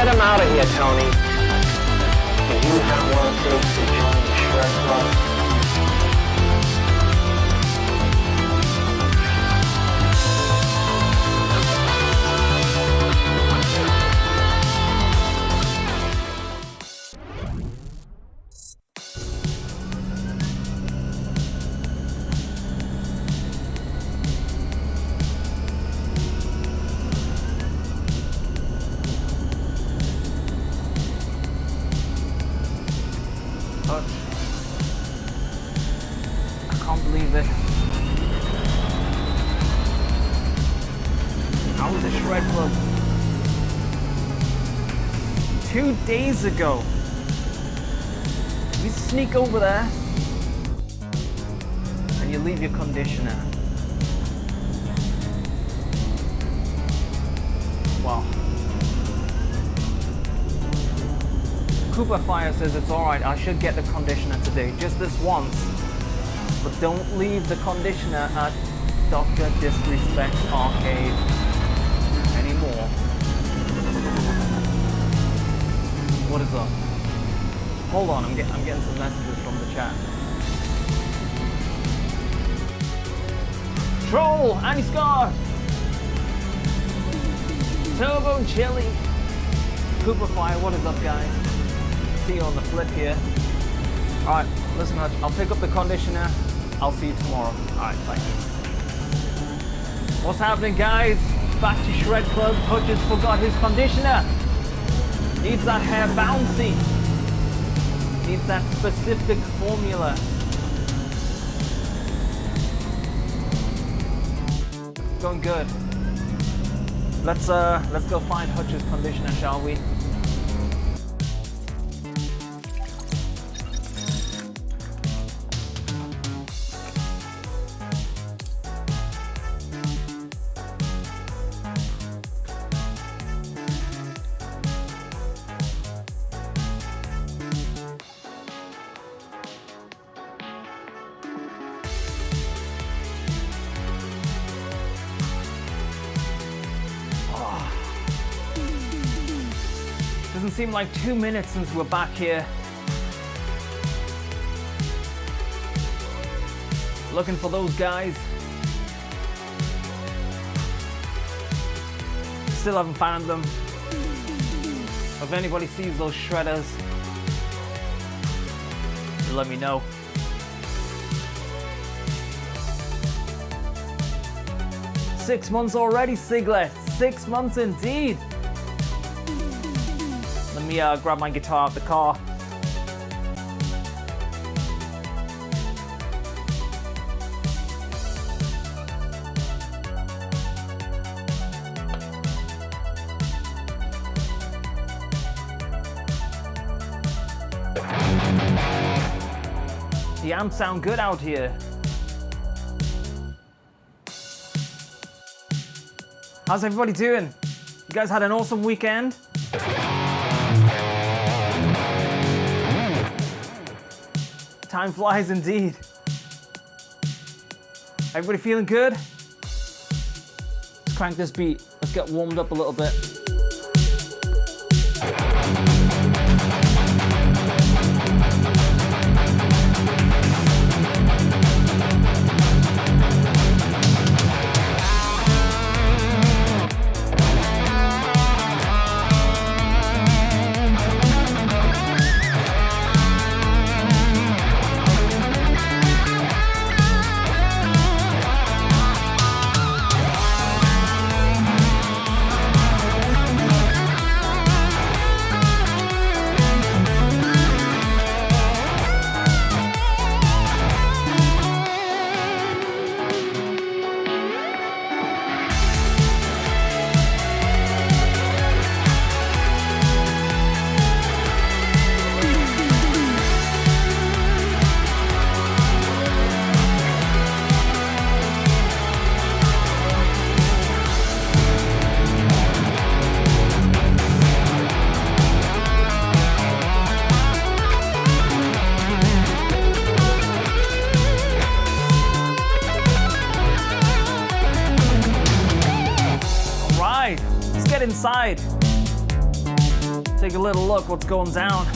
Get him out of here, Tony. Do you have what it takes to join the Shred Club? I can't believe it. I was at Shred Club 2 days ago. You sneak over there and you leave your conditioner. Wow. Cooper Fire says it's alright, I should get the conditioner today, just this once. But don't leave the conditioner at Dr. Disrespect's arcade anymore. What is up? Hold on, I'm getting some messages from the chat. Troll, Annie Scott, Turbo Chili, Cooper Fire, what is up, guys? See you on the flip here. Alright, listen, Hutch, I'll pick up the conditioner. I'll see you tomorrow. Alright, bye. What's happening, guys? Back to Shred Club. Hutch has forgot his conditioner. Needs that hair bouncy. Needs that specific formula. Going good. Let's go find Hutch's conditioner, shall we? Doesn't seem like 2 minutes since we're back here. Looking for those guys. Still haven't found them. If anybody sees those shredders, let me know. Six months already, Siglet. 6 months indeed. Let me grab my guitar out the car. The amps sound good out here. How's everybody doing? You guys had an awesome weekend? Time flies indeed. Everybody feeling good? Let's crank this beat. Let's get warmed up a little bit. Inside. Take a little look what's going down.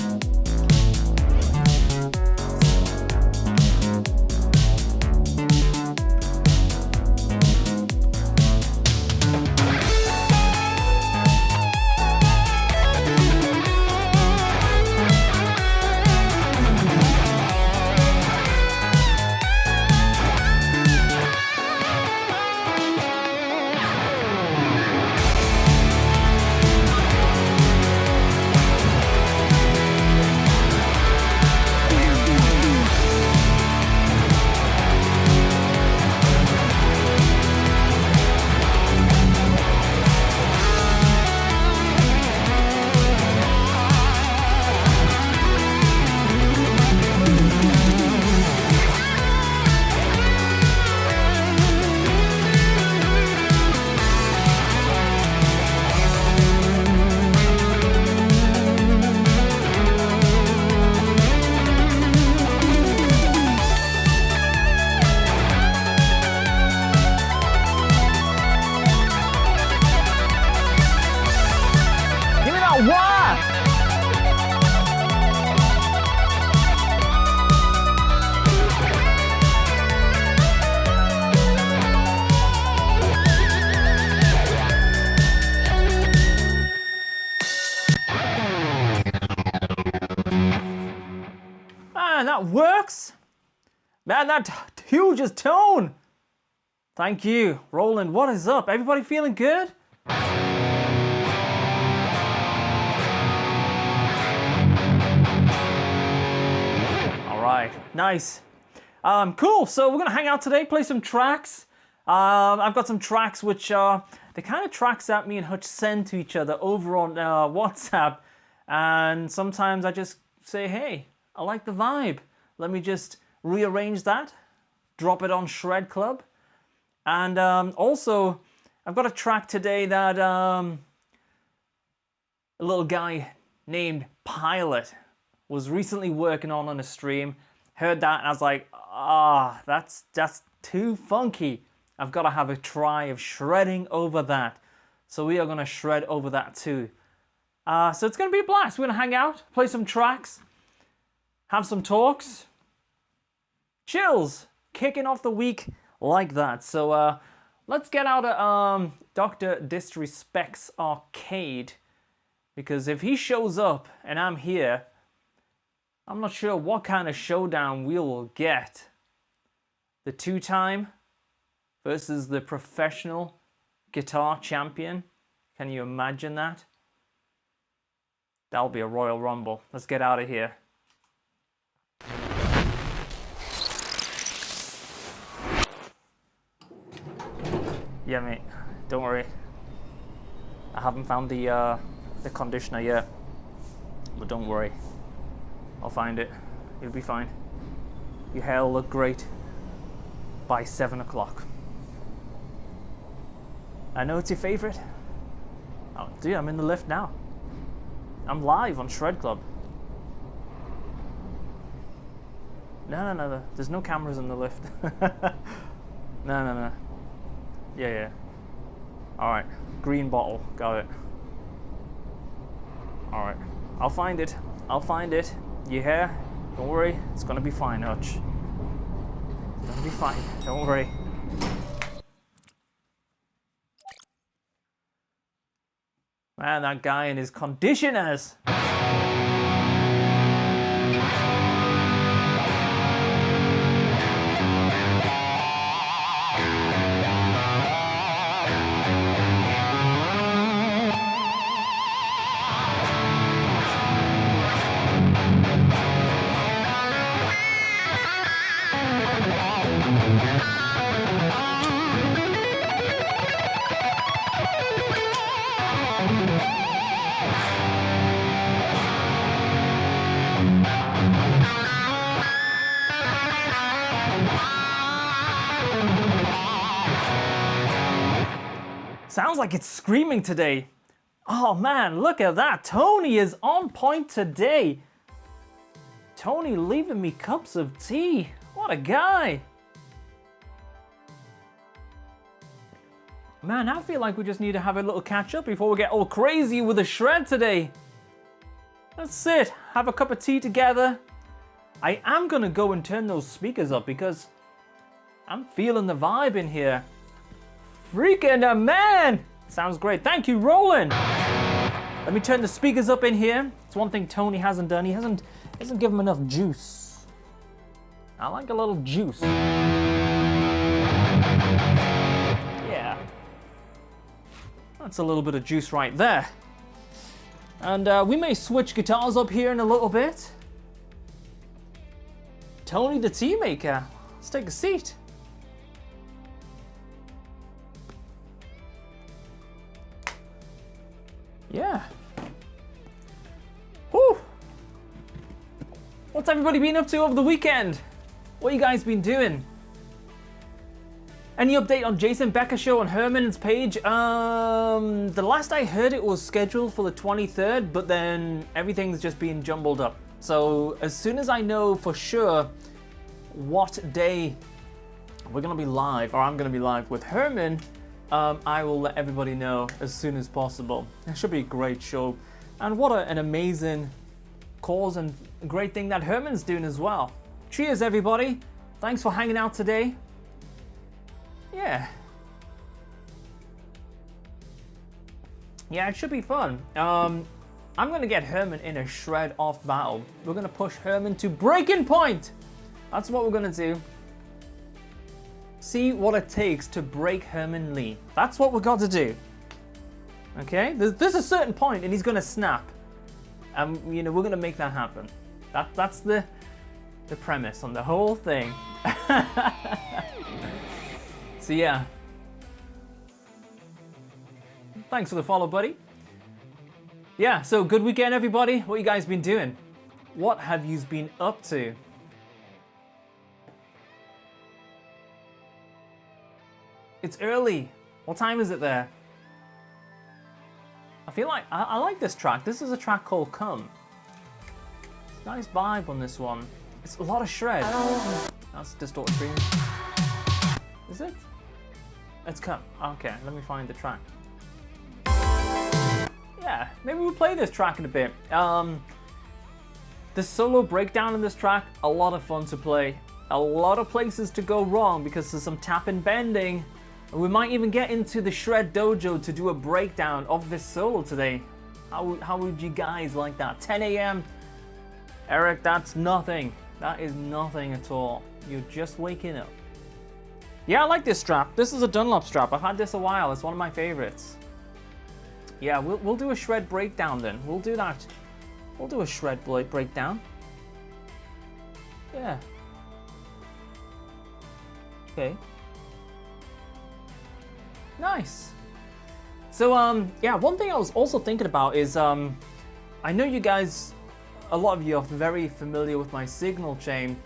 Man, that works. Man, that huge as tone. Thank you, Roland. What is up? Everybody feeling good? All right, nice. Cool. So we're gonna hang out today, play some tracks. I've got some tracks which are the kind of tracks that me and Hutch send to each other over on WhatsApp, and sometimes I just say, hey, I like the vibe. Let me just rearrange that, drop it on Shred Club. And also, I've got a track today that a little guy named Pilot was recently working on a stream. Heard that and I was like, that's too funky. I've got to have a try of shredding over that. So we are going to shred over that too. So it's going to be a blast. We're going to hang out, play some tracks, have some talks, chills, kicking off the week like that. So let's get out of Dr. Disrespect's arcade, because if he shows up and I'm here, I'm not sure what kind of showdown we will get. The two-time versus the professional guitar champion. Can you imagine that? That'll be a Royal Rumble. Let's get out of here. Yeah, mate, don't worry. I haven't found the conditioner yet, but don't worry. I'll find it. You'll be fine. Your hair will look great by 7 o'clock. I know it's your favorite. Oh, dude, I'm in the lift now. I'm live on Shred Club. No. There's no cameras in the lift. No. Yeah. Alright. Green bottle. Got it. Alright. I'll find it. You hear? Don't worry. It's gonna be fine, Hutch. It's gonna be fine. Don't worry. Man, that guy and his conditioners. Sounds like it's screaming today. Oh man, look at that. Tony is on point today. Tony leaving me cups of tea. What a guy. Man, I feel like we just need to have a little catch up before we get all crazy with the shred today. That's it. Have a cup of tea together. I am gonna go and turn those speakers up because I'm feeling the vibe in here. Freaking man! Sounds great. Thank you, Roland. Let me turn the speakers up in here. It's one thing Tony hasn't done. He hasn't given him enough juice. I like a little juice. Yeah. That's a little bit of juice right there. And we may switch guitars up here in a little bit. Tony the tea maker, let's take a seat. Yeah. Whew. What's everybody been up to over the weekend? What you guys been doing? Any update on Jason Becker show on Herman's page? The last I heard it was scheduled for the 23rd, but then everything's just been jumbled up. So as soon as I know for sure what day we're gonna be live, or I'm gonna be live with Herman, I will let everybody know as soon as possible. It should be a great show. And what an amazing cause and great thing that Herman's doing as well. Cheers everybody. Thanks for hanging out today. Yeah. Yeah, it should be fun. I'm gonna get Herman in a shred-off battle. We're gonna push Herman to breaking point. That's what we're gonna do. See what it takes to break Herman Lee. That's what we got to do. Okay? There's a certain point and he's gonna snap. And you know, we're gonna make that happen. That's the premise on the whole thing. So yeah. Thanks for the follow, buddy. Yeah, so good weekend everybody. What you guys been doing? What have you been up to? It's early. What time is it there? I feel like I like this track. This is a track called Come. It's a nice vibe on this one. It's a lot of shred. That's distorted premium. Is it? It's Come. Okay, let me find the track. Yeah, maybe we'll play this track in a bit. The solo breakdown in this track, a lot of fun to play. A lot of places to go wrong because there's some tap and bending. And we might even get into the Shred Dojo to do a breakdown of this solo today. How would you guys like that? 10 a.m. Eric, that's nothing. That is nothing at all. You're just waking up. Yeah, I like this strap. This is a Dunlop strap. I've had this a while. It's one of my favorites. Yeah, we'll do a shred breakdown then. We'll do that. We'll do a shred breakdown. Yeah. Okay. Nice. So yeah, one thing I was also thinking about is I know you guys, a lot of you are very familiar with my signal chain.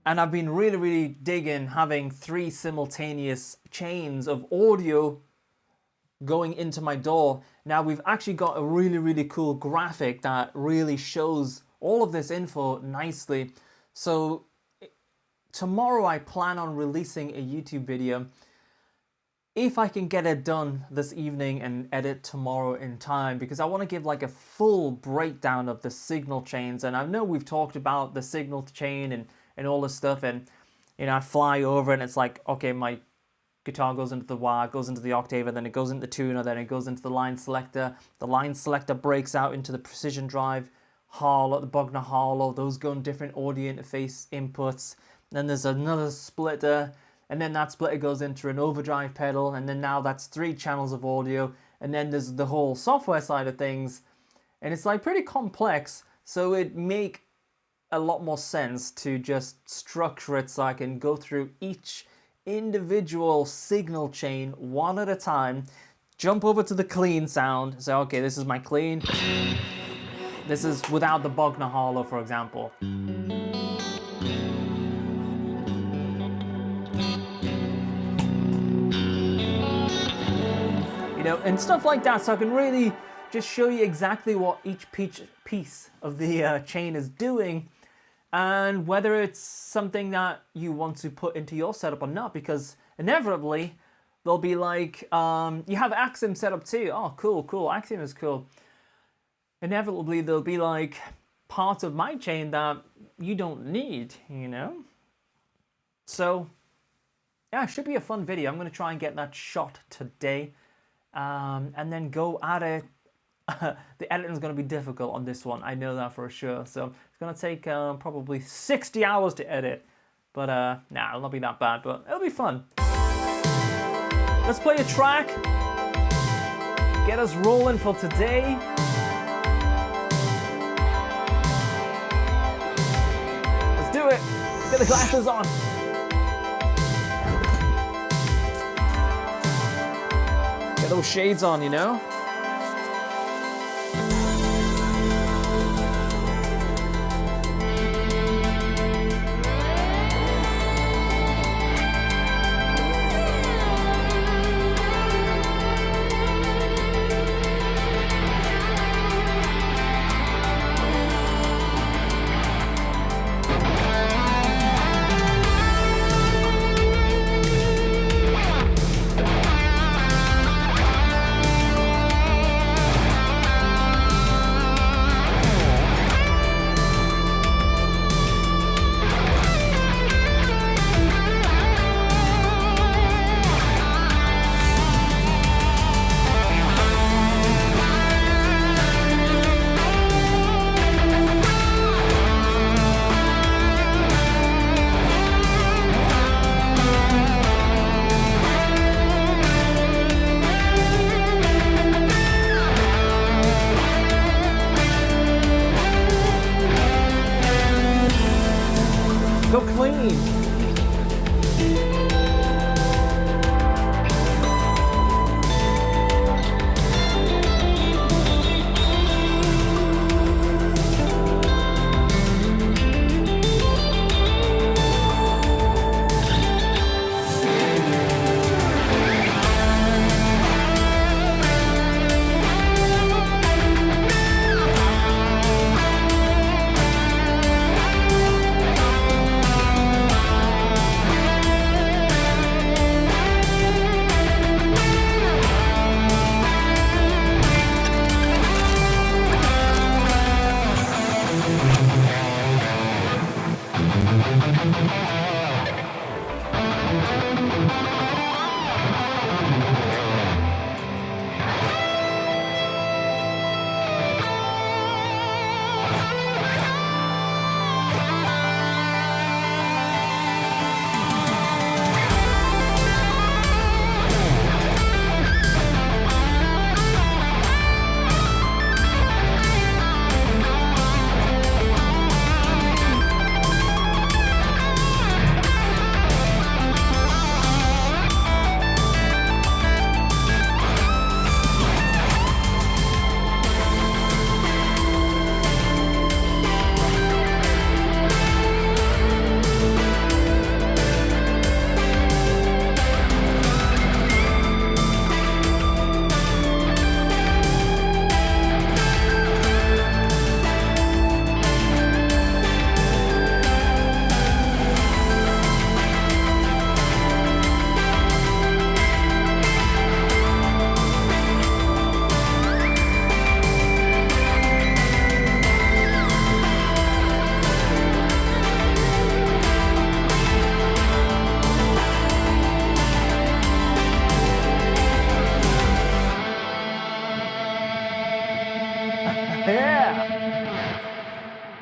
And I've been really digging having 3 simultaneous chains of audio going into my DAW. Now we've actually got a really cool graphic that really shows all of this info nicely. So tomorrow I plan on releasing a YouTube video. If I can get it done this evening and edit tomorrow in time, because I want to give like a full breakdown of the signal chains. And I know we've talked about the signal chain and all this stuff, and you know, I fly over and it's like, okay, my guitar goes into the wah, goes into the octave, and then it goes into the tuner, then it goes into the line selector. The line selector breaks out into the precision drive, hollow, the Bogner hollow. Those go in different audio interface inputs. Then there's another splitter, and then that splitter goes into an overdrive pedal, and then now that's 3 channels of audio, and then there's the whole software side of things, and it's like pretty complex. So it make a lot more sense to just structure it so I can go through each individual signal chain one at a time, jump over to the clean sound, say, okay, this is my clean, this is without the Bogner hollow, for example. You know, and stuff like that, so I can really just show you exactly what each piece of the chain is doing, and whether it's something that you want to put into your setup or not, because inevitably they'll be like, you have Axiom set up too. Oh, cool. Axiom is cool. Inevitably, there'll be like parts of my chain that you don't need, you know? So, yeah, it should be a fun video. I'm going to try and get that shot today. And then go at it. The editing is going to be difficult on this one. I know that for sure. So it's going to take probably 60 hours to edit. But nah, it'll not be that bad. But it'll be fun. Let's play a track. Get us rolling for today. Let's do it. Let's get the glasses on. Get those shades on, you know? Go clean.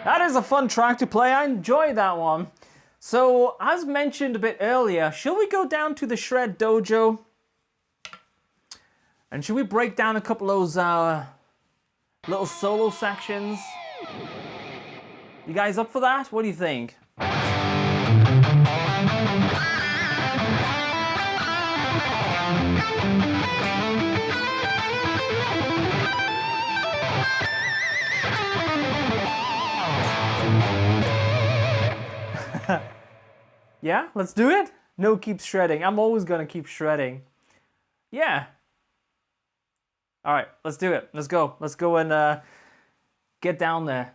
That is a fun track to play. I enjoyed that one. So, as mentioned a bit earlier, shall we go down to the Shred Dojo? And should we break down a couple of those little solo sections? You guys up for that? What do you think? Yeah, let's do it. No, keep shredding. I'm always gonna keep shredding. Yeah. All right, let's do it. Let's go. Let's go and get down there.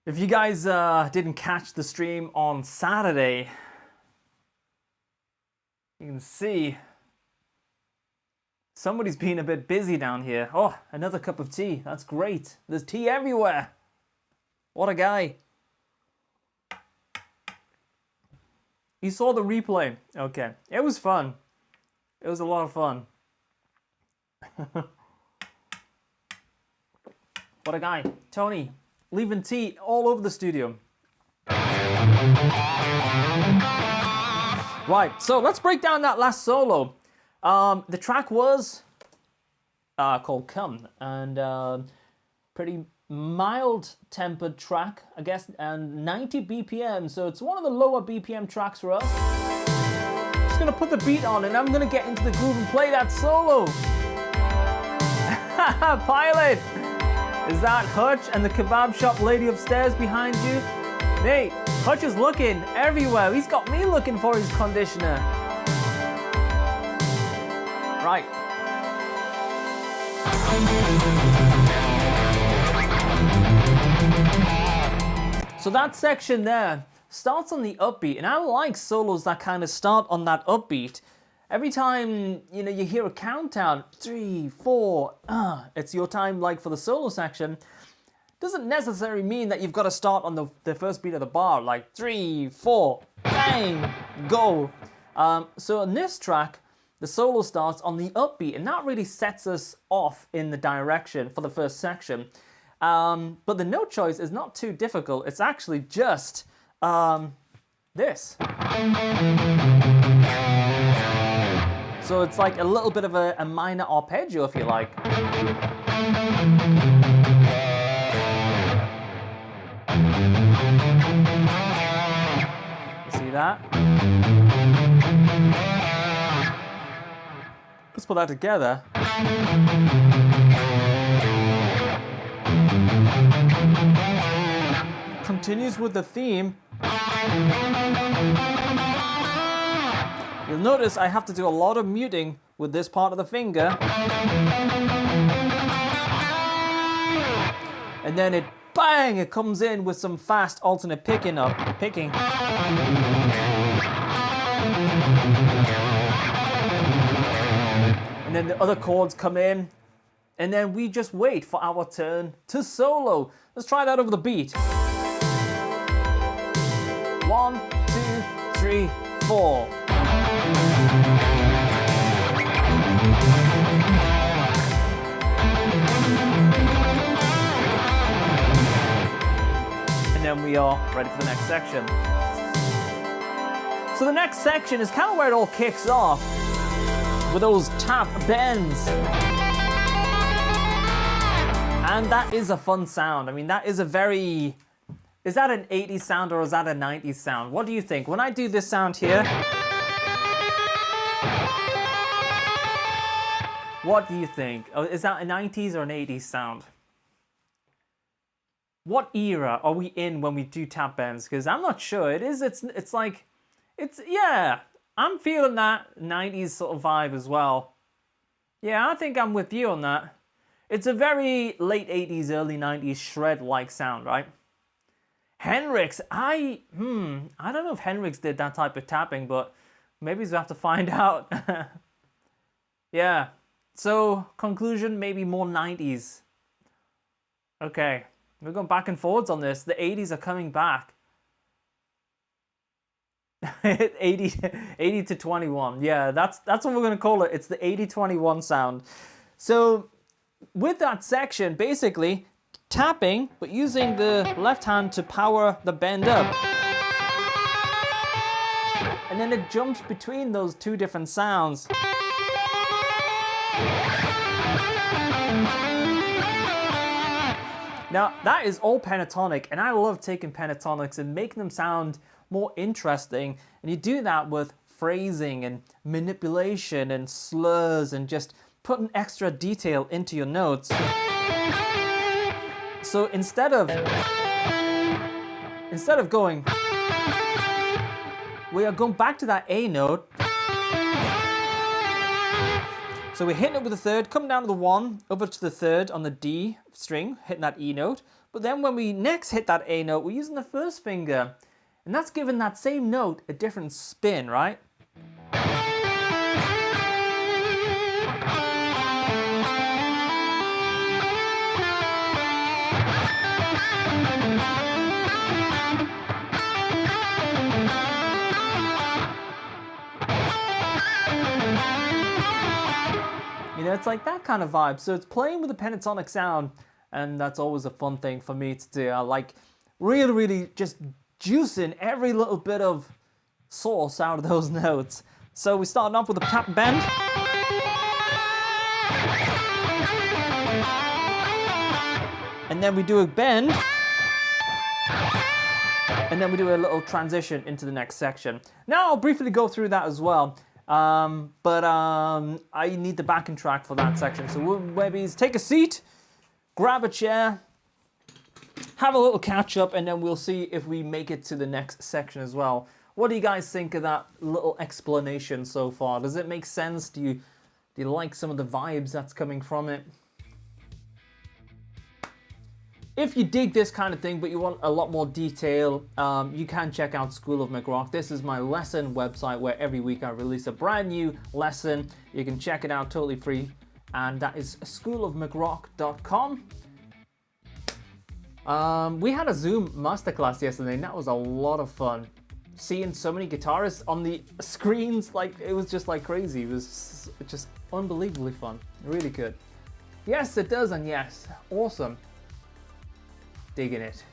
If you guys didn't catch the stream on Saturday, you can see somebody's been a bit busy down here. Oh, another cup of tea. That's great. There's tea everywhere. What a guy. You saw the replay. Okay. It was fun. It was a lot of fun. What a guy. Tony, leaving tea all over the studio. Right, so let's break down that last solo. The track was called Come, and pretty mild-tempered track, I guess, and 90 BPM, so it's one of the lower BPM tracks for us. Just gonna put the beat on, and I'm gonna get into the groove and play that solo. Pilot! Is that Hutch and the kebab shop lady upstairs behind you? Mate, Hutch is looking everywhere. He's got me looking for his conditioner. Right. So that section there starts on the upbeat, and I like solos that kind of start on that upbeat. Every time, you know, you hear a countdown, 3, 4, it's your time, like for the solo section. Doesn't necessarily mean that you've got to start on the first beat of the bar, like 3, 4, bang, go. So on this track, the solo starts on the upbeat, and that really sets us off in the direction for the first section. But the note choice is not too difficult. It's actually just this. So it's like a little bit of a minor arpeggio, if you like. You see that? Let's put that together. Continues with the theme. You'll notice I have to do a lot of muting with this part of the finger. And then it, bang, it comes in with some fast alternate picking. And then the other chords come in. And then we just wait for our turn to solo. Let's try that over the beat. 1, 2, 3, 4. And then we are ready for the next section. So the next section is kind of where it all kicks off, with those tap bends. And that is a fun sound. I mean, that is a very... Is that an 80s sound or is that a 90s sound? What do you think? When I do this sound here... What do you think? Is that a 90s or an 80s sound? What era are we in when we do tap bends? Because I'm not sure. It's like... Yeah, I'm feeling that 90s sort of vibe as well. Yeah, I think I'm with you on that. It's a very late 80s, early 90s shred-like sound, right? Henrik's, I don't know if Henrik's did that type of tapping, but maybe we'll have to find out. Yeah, so conclusion, maybe more 90s. Okay, we're going back and forwards on this. The 80s are coming back. 80 to 21, yeah, that's what we're going to call it. It's the 80-21 sound. So with that section, basically, tapping, but using the left hand to power the bend up. And then it jumps between those two different sounds. Now, that is all pentatonic, and I love taking pentatonics and making them sound more interesting. And you do that with phrasing and manipulation and slurs and just putting extra detail into your notes. So instead of going, we are going back to that A note. So we're hitting it with the third, coming down to the 1, over to the third on the D string, hitting that E note. But then when we next hit that A note, we're using the first finger. And that's giving that same note a different spin, right? You know, it's like that kind of vibe. So it's playing with the pentatonic sound, and that's always a fun thing for me to do. I like really just juicing every little bit of sauce out of those notes. So we're starting off with a tap and bend. And then we do a bend. And then we do a little transition into the next section. Now I'll briefly go through that as well. But I need the backing track for that section. So we'll maybe take a seat, grab a chair, have a little catch up, and then we'll see if we make it to the next section as well. What do you guys think of that little explanation so far? Does it make sense? Do you like some of the vibes that's coming from it? If you dig this kind of thing, but you want a lot more detail, you can check out School of McRock. This is my lesson website where every week I release a brand new lesson. You can check it out totally free, and that is schoolofmcrock.com. We had a Zoom masterclass yesterday, and that was a lot of fun. Seeing so many guitarists on the screens, like, it was just like crazy. It was just unbelievably fun. Really good. Yes, it does, and yes, awesome. Digging it.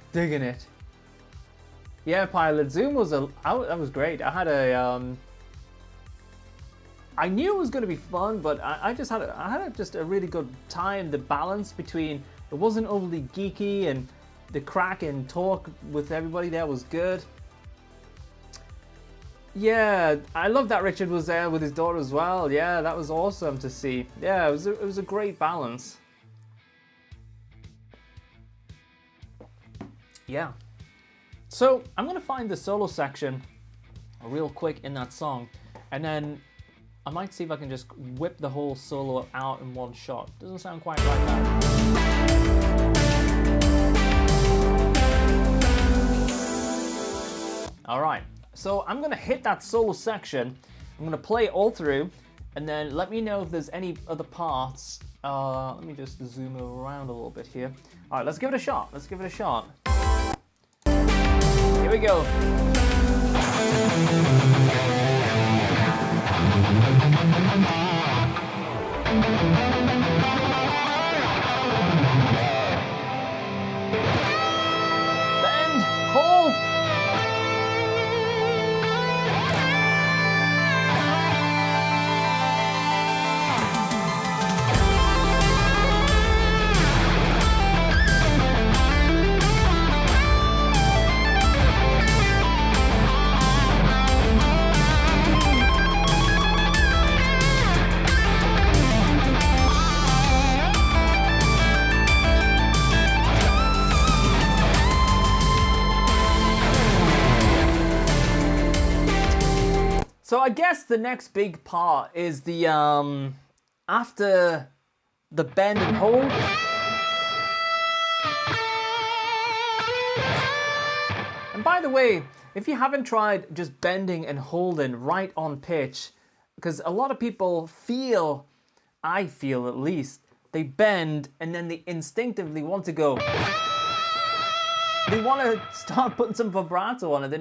Yeah, Pilot, Zoom was that was great. I had a I knew it was going to be fun, but I had just a really good time. The balance between it wasn't overly geeky, and the crack and talk with everybody there was good. Yeah, I love that Richard was there with his daughter as well. Yeah, that was awesome to see. Yeah, it was a great balance. Yeah. So I'm gonna find the solo section real quick in that song, and then I might see if I can just whip the whole solo out in one shot. Doesn't sound quite like that. All right, so I'm gonna hit that solo section. I'm gonna play it all through, and then let me know if there's any other parts. Let me just zoom around a little bit here. All right, let's give it a shot. Here we go. Bend, hold. So I guess the next big part is the after the bend and hold. And by the way, if you haven't tried just bending and holding right on pitch, because a lot of people feel, I feel at least, they bend and then they instinctively want to go. They want to start putting some vibrato on it.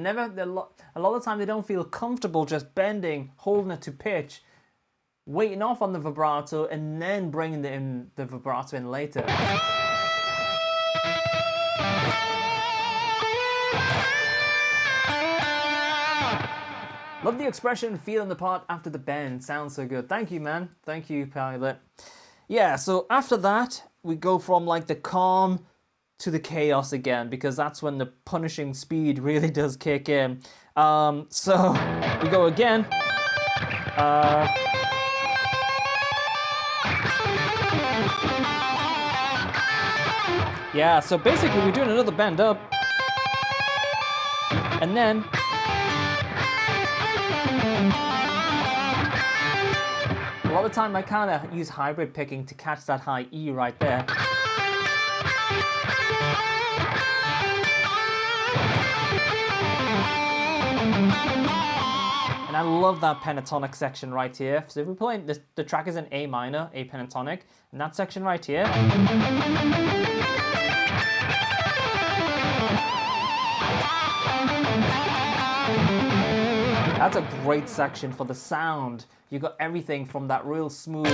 A lot of the time they don't feel comfortable just bending, holding it to pitch, waiting off on the vibrato, and then bringing the vibrato in later. Love the expression, feeling the part after the bend. Sounds so good. Thank you, man. Thank you, Pilot. Yeah, so after that, we go from like the calm to the chaos again, because that's when the punishing speed really does kick in. So we go again. Yeah, so basically we're doing another bend up, and then a lot lot of the time I kind of use hybrid picking to catch that high E right there. And I love that pentatonic section right here. So if we're playing this, the track is in A minor, A pentatonic, and that section right here. That's a great section for the sound. You got everything from that real smooth.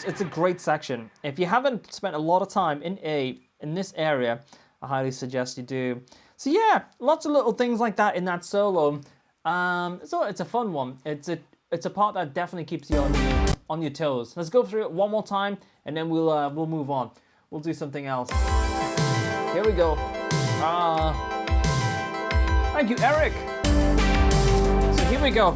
It's a great section. If you haven't spent a lot of time in this area, I highly suggest you do. So yeah, lots of little things like that in that solo. So it's a fun one. It's a part that definitely keeps you on your toes. Let's go through it one more time, and then we'll move on. We'll do something else. Here we go. Thank you, Eric. So here we go.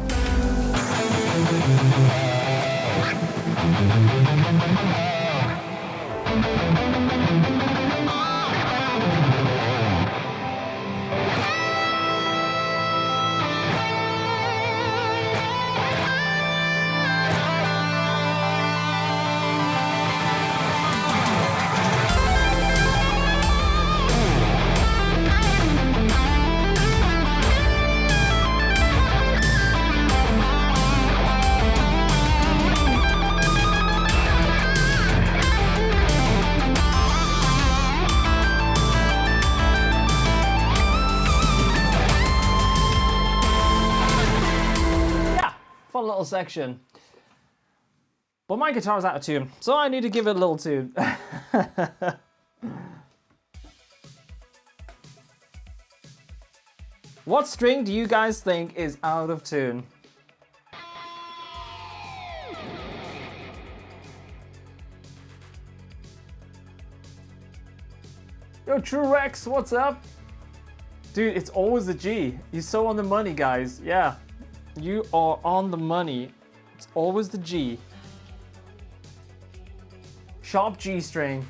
Fun little section. But my guitar's out of tune, so I need to give it a little tune. What string do you guys think is out of tune? Yo, True Rex, what's up? Dude, it's always the G. You're so on the money, guys. Yeah. You are on the money. It's always the G. Sharp G string.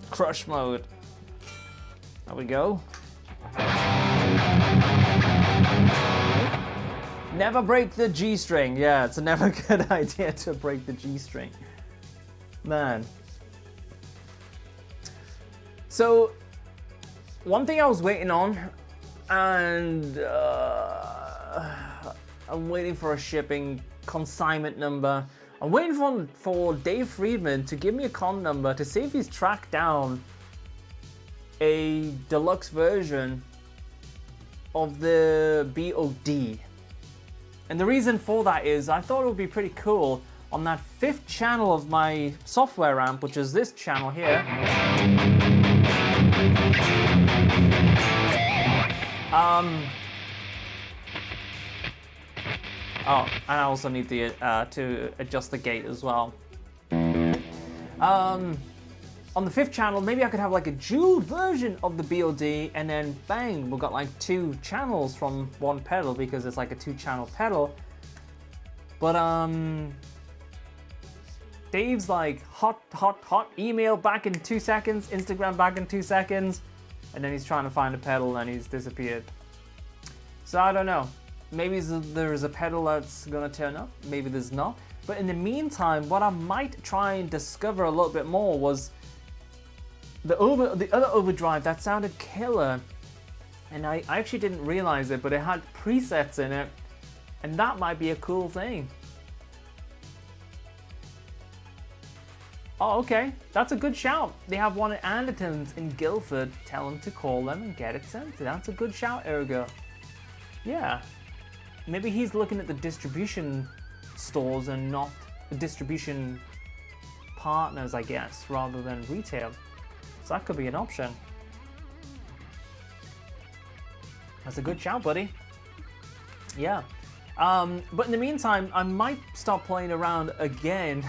Crush mode. There we go. Never break the G string. Yeah, it's a never good idea to break the G string. Man. So, one thing I was waiting on, and I'm waiting for a shipping consignment number. I'm waiting for Dave Friedman to give me a con number to see if he's tracked down a deluxe version of the BOD. And the reason for that is I thought it would be pretty cool on that 5th channel of my software amp, which is this channel here. Oh, and I also need to adjust the gate as well. On the 5th channel, maybe I could have like a dual version of the BOD, and then bang, we've got like 2 channels from one pedal because it's like a 2-channel pedal. But Dave's like hot, email back in 2 seconds, Instagram back in 2 seconds, and then he's trying to find a pedal and he's disappeared. So I don't know. Maybe there's a pedal that's gonna turn up, maybe there's not. But in the meantime, what I might try and discover a little bit more was the other overdrive that sounded killer. And I actually didn't realize it, but it had presets in it, and that might be a cool thing. Oh, okay, that's a good shout. They have one at Anderton's in Guildford. Tell them to call them and get it sent. That's a good shout, Ergo. Yeah. Maybe he's looking at the distribution stores and not the distribution partners, I guess, rather than retail. So that could be an option. That's a good shout, buddy. Yeah. But in the meantime, I might start playing around again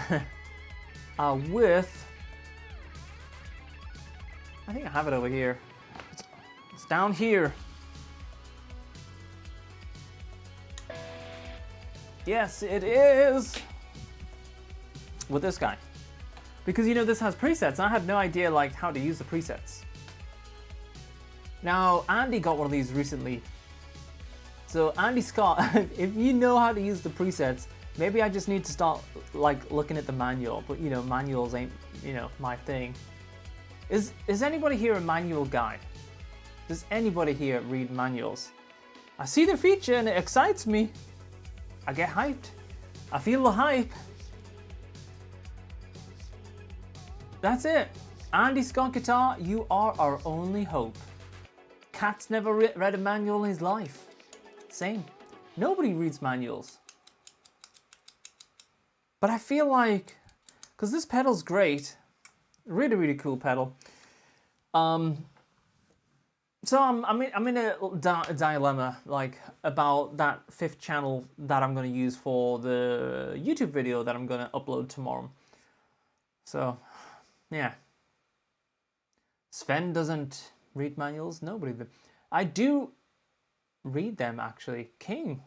with... I think I have it over here. It's down here. Yes, it is. With this guy. Because you know this has presets, and I had no idea like how to use the presets. Now, Andy got one of these recently. So Andy Scott, if you know how to use the presets, maybe I just need to start like looking at the manual, but you know, manuals ain't, you know, my thing. Is anybody here a manual guy? Does anybody here read manuals? I see the feature and it excites me. I get hyped. I feel the hype. That's it. Andy Scott Guitar, you are our only hope. Cat's never read a manual in his life. Same. Nobody reads manuals. But I feel like, because this pedal's great, really, really cool pedal. So I'm in a dilemma, like, about that 5th channel that I'm going to use for the YouTube video that I'm going to upload tomorrow. So, yeah. Sven doesn't read manuals. Nobody. I do read them, actually. King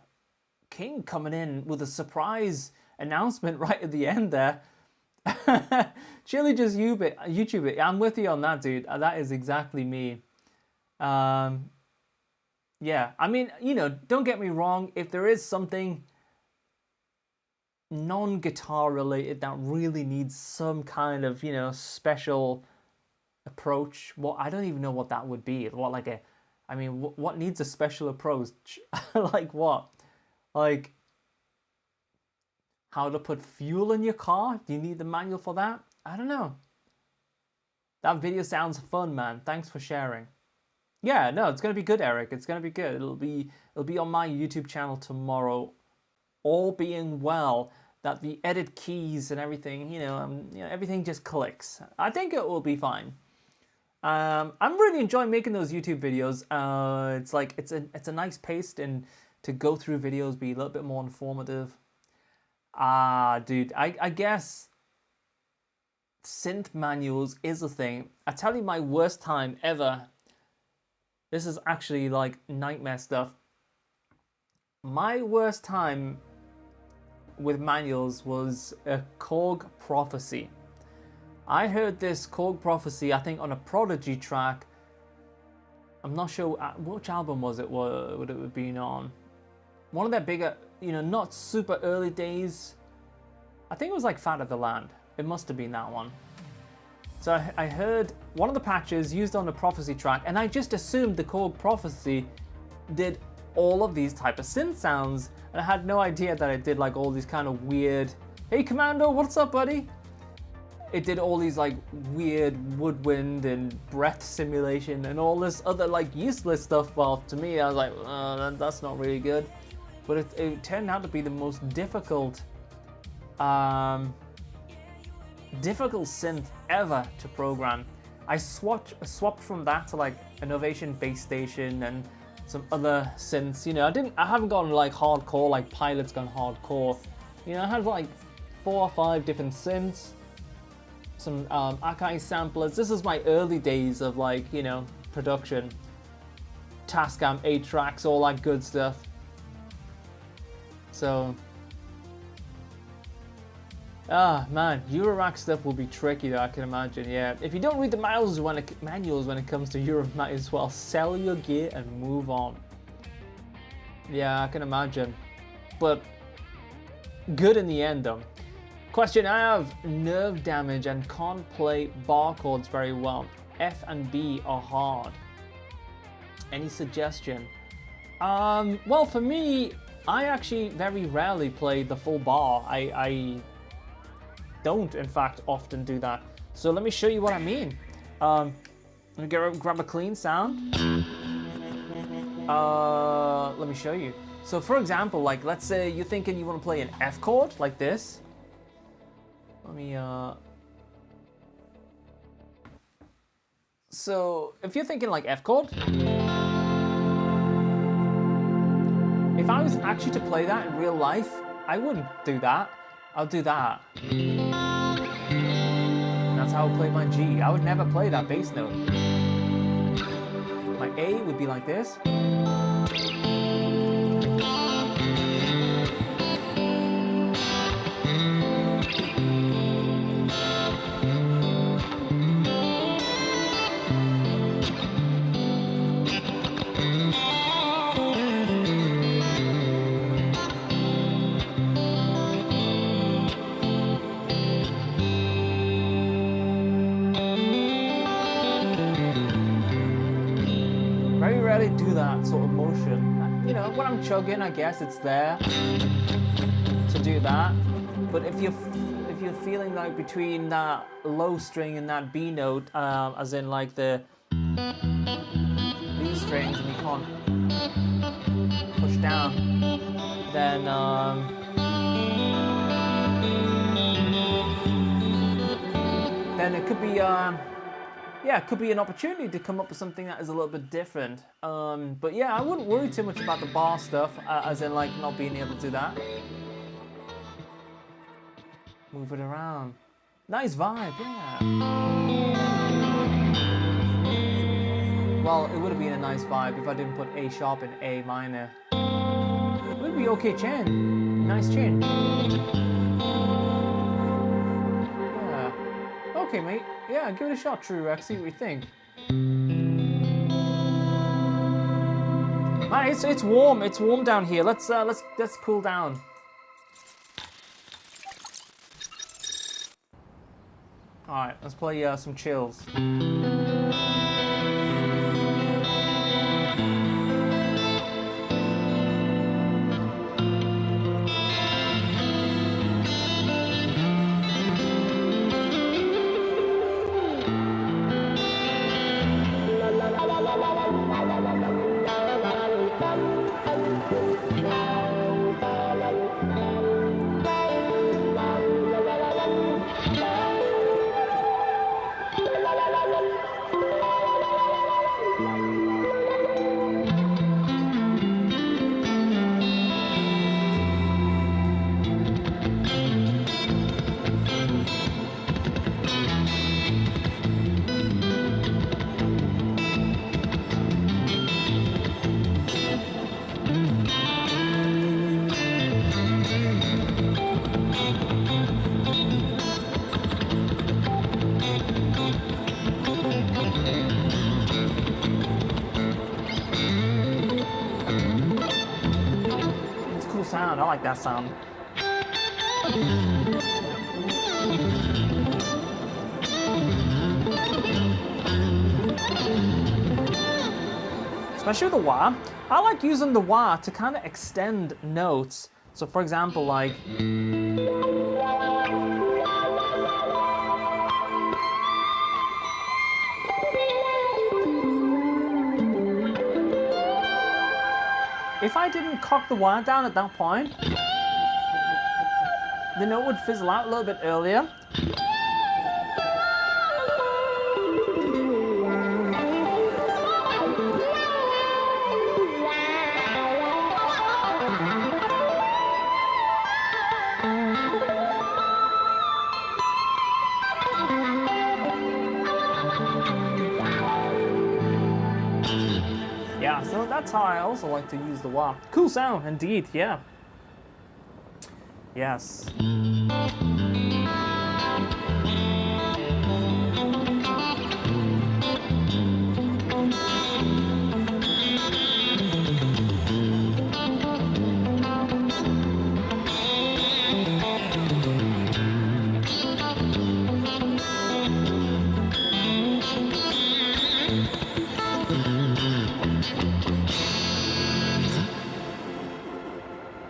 coming in with a surprise announcement right at the end there. Chili just YouTube it. I'm with you on that, dude. That is exactly me. Yeah, I mean, you know, don't get me wrong. If there is something non-guitar related that really needs some kind of, you know, special approach, well, I don't even know what that would be. What, like a, I mean, what needs a special approach? Like what? Like how to put fuel in your car? Do you need the manual for that? I don't know. That video sounds fun, man. Thanks for sharing. Yeah, no, it's gonna be good, Eric. It's gonna be good. It'll be on my YouTube channel tomorrow. All being well, that the edit keys and everything, you know, everything just clicks. I think it will be fine. I'm really enjoying making those YouTube videos. It's like it's a nice pace and to go through videos, be a little bit more informative. Dude, I guess synth manuals is a thing. I tell you, my worst time ever. This is actually like nightmare stuff. My worst time with manuals was a Korg Prophecy. I heard this Korg Prophecy, I think on a Prodigy track. I'm not sure which album was it, would it have been on. One of their bigger, you know, not super early days. I think it was like Fat of the Land. It must have been that one. So I heard one of the patches used on the Prophecy track, and I just assumed the Korg Prophecy did all of these type of synth sounds, and I had no idea that it did like all these kind of weird, hey Commando, what's up buddy? It did all these like weird woodwind and breath simulation and all this other like useless stuff. Well, to me, I was like, that's not really good. But it turned out to be the most difficult synth ever to program. I swapped from that to like Innovation Base Station and some other synths. You know, I haven't gone like hardcore like Pilot's gone hardcore. You know, I had like 4 or 5 different synths, some Akai samplers. This is my early days of like, you know, production. Tascam 8 tracks, all that good stuff. So man, Eurorack stuff will be tricky though, I can imagine. Yeah, if you don't read the manuals when it comes to Euro, might as well sell your gear and move on. Yeah, I can imagine. But good in the end though. Question: I have nerve damage and can't play bar chords very well. F and B are hard. Any suggestion? Well, for me, I actually very rarely play the full bar. I don't, in fact, often do that. So let me show you what I mean. Let me grab a clean sound. Let me show you. So for example, like let's say you're thinking you want to play an F chord like this. Let me so if you're thinking like F chord, if I was actually to play that in real life, I wouldn't do that. I'll do that. That's how I would play my G. I would never play that bass note. My A would be like this. very rarely do that sort of motion. You know, when I'm chugging, I guess it's there to do that. But if you're feeling like between that low string and that B note, as in like the B strings, and you can't push down, then it could be yeah, it could be an opportunity to come up with something that is a little bit different. But yeah, I wouldn't worry too much about the bar stuff, as in like not being able to do that. Move it around. Nice vibe, yeah. Well, it would have been a nice vibe if I didn't put A sharp and A minor. It would be okay chain. Nice chain. Yeah. Okay, mate. Yeah, give it a shot, True Rex. See what you think. Man, it's warm. It's warm down here. Let's cool down. All right, let's play some chills. Sound. I like that sound. Especially the wah. I like using the wah to kind of extend notes. So for example, like if I didn't cock the wah down at that point, the note would fizzle out a little bit earlier. Yeah, so that's how I also like to use the wah. Cool sound, indeed, yeah. Yes.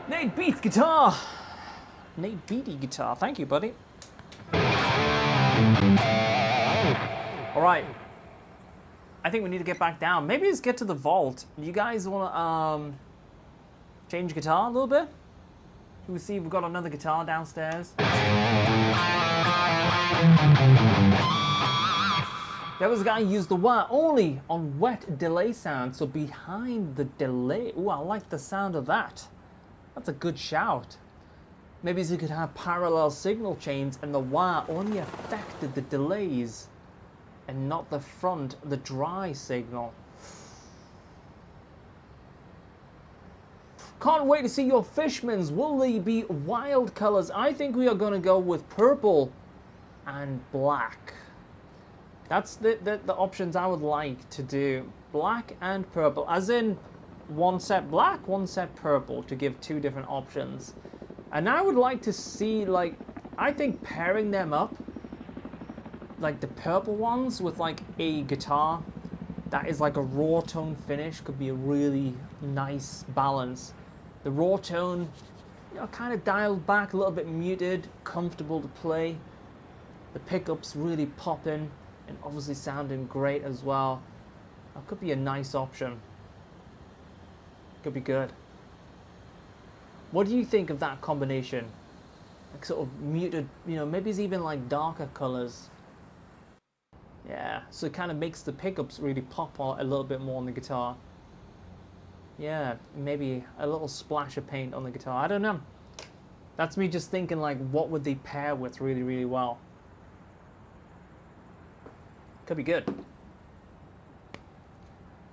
Nate Beat guitar. Nate Beatty guitar. Thank you, buddy. All right. I think we need to get back down. Maybe let's get to the vault. You guys want to change guitar a little bit? Can we see if we've got another guitar downstairs? There was a guy who used the wah only on wet delay sound, so behind the delay. Ooh, I like the sound of that. That's a good shout. Maybe you could have parallel signal chains and the wah only affected the delays and not the front, the dry signal. Can't wait to see your Fishmans. Will they be wild colors? I think we are going to go with purple and black. That's the options I would like to do. Black and purple, as in one set black, one set purple, to give two different options. And I would like to see, like, I think pairing them up, like the purple ones with like a guitar that is like a raw tone finish could be a really nice balance. The raw tone, you know, kind of dialed back, a little bit muted, comfortable to play. The pickups really popping and obviously sounding great as well. That could be a nice option. Could be good. What do you think of that combination? Like sort of muted, you know, maybe it's even like darker colors. Yeah, so it kind of makes the pickups really pop out a little bit more on the guitar. Yeah, maybe a little splash of paint on the guitar. I don't know. That's me just thinking like, what would they pair with really, really well? Could be good.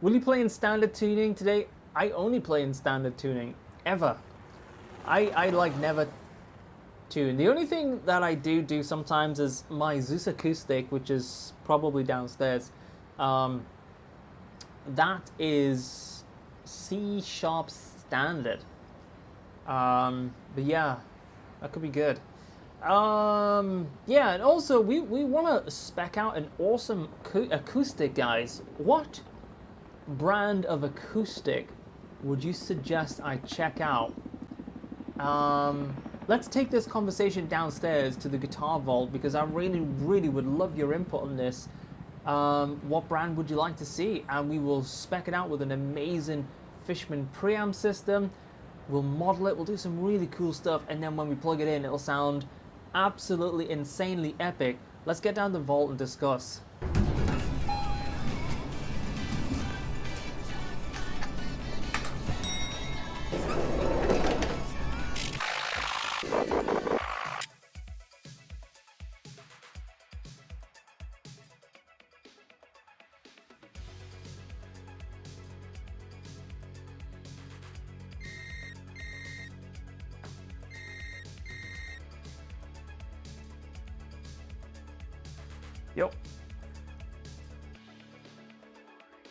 Will you play in standard tuning today? I only play in standard tuning, ever. I like never tune. The only thing that I do sometimes is my Zeus acoustic, which is probably downstairs. That is C sharp standard. But yeah, that could be good. Yeah, and also we want to spec out an awesome acoustic, guys. What brand of acoustic would you suggest I check out? Let's take this conversation downstairs to the Guitar Vault because I really would love your input on this. What brand would you like to see? And we will spec it out with an amazing Fishman preamp system. We'll model it, we'll do some really cool stuff, and then when we plug it in, it'll sound absolutely insanely epic. Let's get down to the vault and discuss. Yep.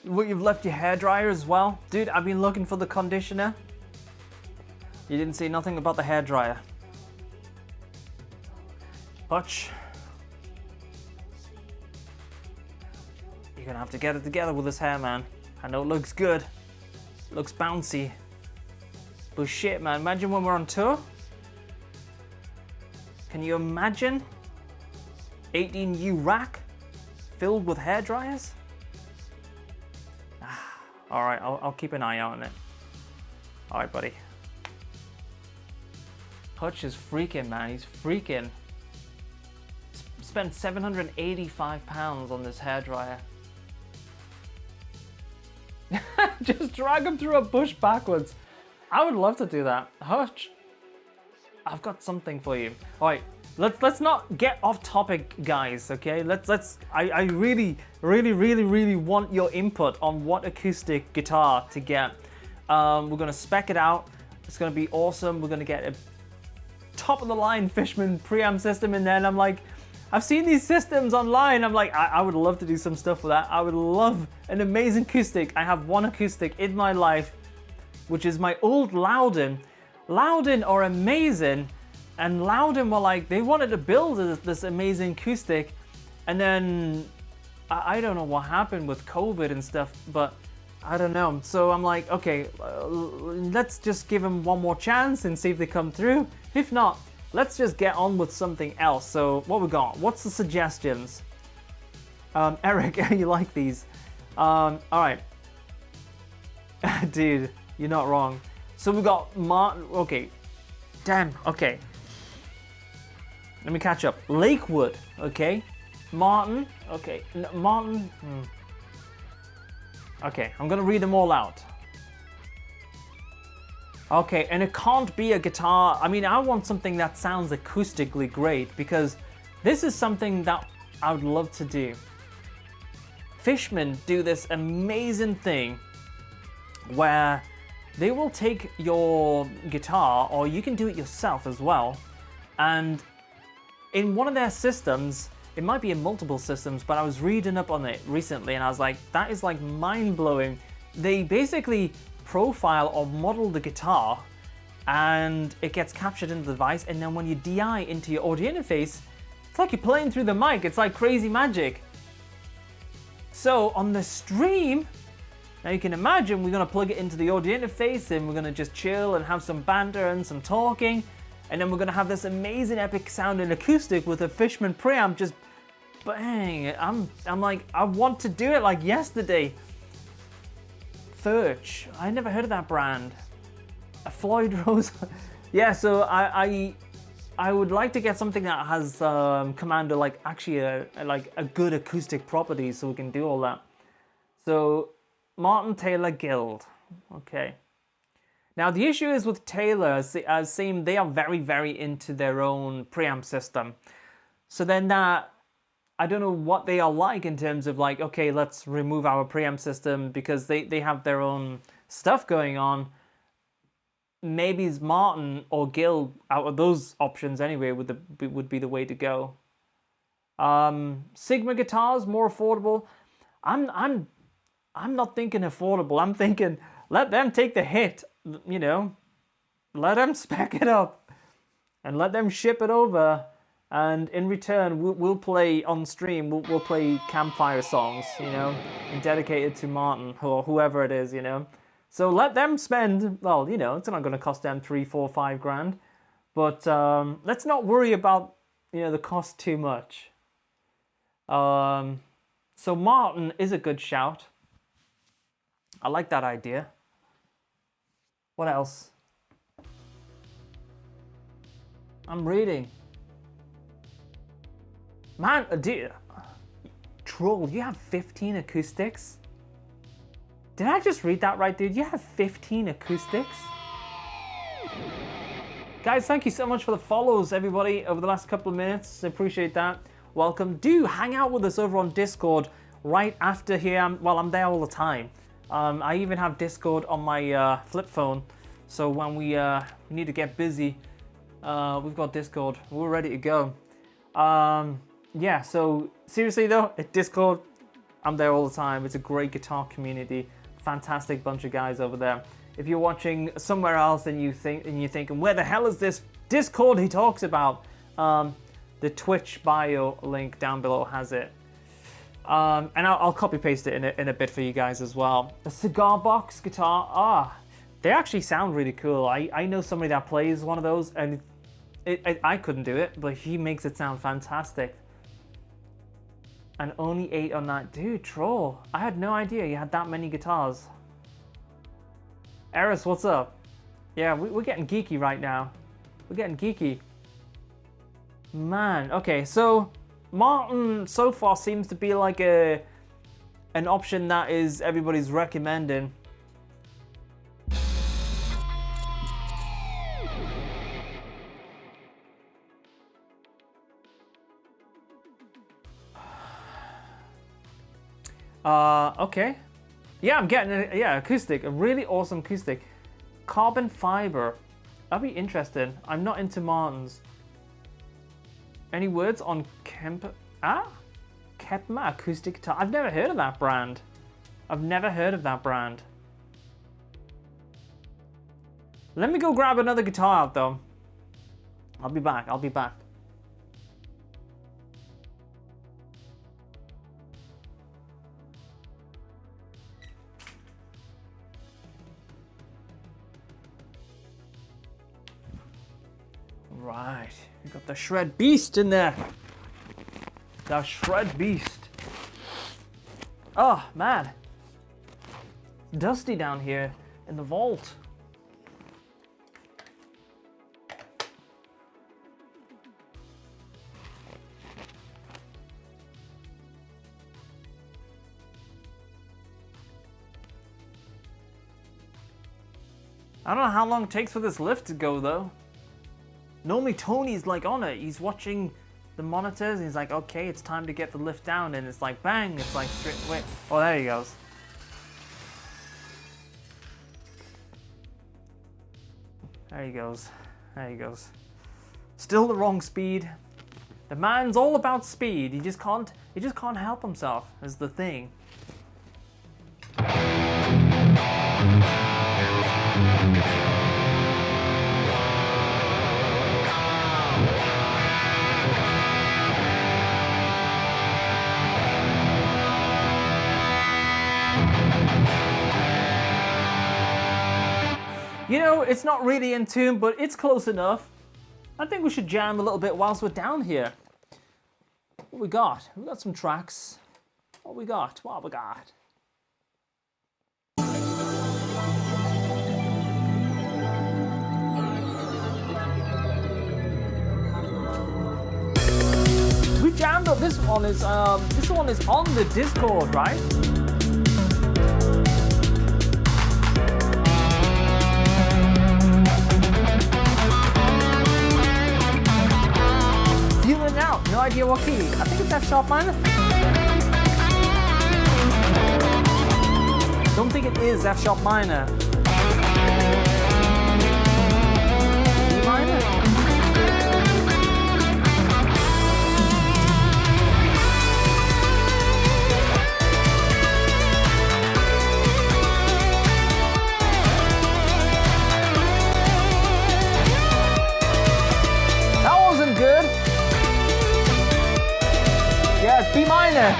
Well, you've left your hairdryer as well? Dude, I've been looking for the conditioner. You didn't say nothing about the hairdryer. Hutch. You're gonna have to get it together with this hair, man. I know it looks good. It looks bouncy. But shit, man, imagine when we're on tour. Can you imagine? 18U rack filled with hair dryers? All right, I'll keep an eye out on it. All right, buddy. Hutch is freaking, man. He's freaking. Spent £785 on this hair dryer. Just drag him through a bush backwards. I would love to do that. Hutch, I've got something for you. All right. Let's not get off topic, guys, okay? I really want your input on what acoustic guitar to get. We're gonna spec it out. It's gonna be awesome. We're gonna get a top of the line Fishman preamp system in there, and I'm like, I've seen these systems online. I'm like, I would love to do some stuff with that. I would love an amazing acoustic. I have one acoustic in my life, which is my old Loudon. Loudon are amazing. And Loudon were like, they wanted to build this amazing acoustic, and then I don't know what happened with COVID and stuff, but I don't know. So I'm like, okay, let's just give them one more chance and see if they come through. If not, let's just get on with something else. So what we got? What's the suggestions? Eric, you like these? All right. Dude, you're not wrong. So we got Martin, okay. Damn, okay. Let me catch up. Lakewood, okay. Martin, okay. Martin, Okay, I'm gonna read them all out. Okay, and it can't be a guitar. I mean, I want something that sounds acoustically great because this is something that I would love to do. Fishman do this amazing thing where they will take your guitar, or you can do it yourself as well, and in one of their systems, it might be in multiple systems, but I was reading up on it recently and I was like, that is like mind-blowing. They basically profile or model the guitar and it gets captured into the device, and then when you DI into your audio interface, it's like you're playing through the mic. It's like crazy magic. So on the stream, now you can imagine we're going to plug it into the audio interface and we're going to just chill and have some banter and some talking. And then we're going to have this amazing epic sounding acoustic with a Fishman preamp just bang. I'm like, I want to do it like yesterday. Thurch, I never heard of that brand. A Floyd Rose. Yeah, so I would like to get something that has Commander like actually a good acoustic property so we can do all that. So Martin Taylor Guild. Okay. Now the issue is with Taylor, as seen, they are very, very into their own preamp system. So then I don't know what they are like in terms of like, okay, let's remove our preamp system because they have their own stuff going on. Maybe it's Martin or Guild out of those options anyway would be the way to go. Sigma guitars, more affordable. I'm not thinking affordable. I'm thinking let them take the hit, you know. Let them spec it up and let them ship it over. And in return, we'll play on stream, we'll play campfire songs, you know, dedicated to Martin or whoever it is, you know. So let them spend, well, you know, it's not going to cost them 3, 4, 5 grand. But let's not worry about, you know, the cost too much. So Martin is a good shout. I like that idea. What else? I'm reading. Man, dude, Troll, you have 15 acoustics? Did I just read that right, dude? You have 15 acoustics? Guys, thank you so much for the follows, everybody, over the last couple of minutes. I appreciate that. Welcome. Do hang out with us over on Discord right after here. Well, I'm there all the time. I even have Discord on my flip phone. So when we need to get busy, we've got Discord. We're ready to go. Yeah, so seriously though, at Discord, I'm there all the time. It's a great guitar community, fantastic bunch of guys over there. If you're watching somewhere else and you're thinking, where the hell is this Discord he talks about? The Twitch bio link down below has it. And I'll copy paste it in a bit for you guys as well. A cigar box guitar, they actually sound really cool. I know somebody that plays one of those, and I couldn't do it, but he makes it sound fantastic. And only 8 on that. Dude, Troll, I had no idea you had that many guitars. Eris, what's up? Yeah, we're getting geeky right now. We're getting geeky. Man, okay, so Martin so far seems to be like an option that is everybody's recommending. Okay. Yeah, I'm getting acoustic, a really awesome acoustic. Carbon fiber. That'd be interesting. I'm not into Martins. Any words on Kepma acoustic guitar? I've never heard of that brand. I've never heard of that brand. Let me go grab another guitar out though. I'll be back. Right, we got the Shred Beast in there. The Shred Beast. Oh man, dusty down here in the vault. I don't know how long it takes for this lift to go though. Normally Tony's like on it, he's watching the monitors and he's like, okay, it's time to get the lift down, and it's like bang, it's like straight away. Oh, there he goes. There he goes. There he goes. Still the wrong speed. The man's all about speed. He just can't help himself, is the thing. You know, it's not really in tune, but it's close enough. I think we should jam a little bit whilst we're down here. What we got? We got some tracks. What we got? What have we got? We jammed up. This one is on the Discord, right? Feeling out. No idea what key. I think it's F sharp minor. Don't think it is F sharp minor. E minor. Good. Yeah, it's B minor.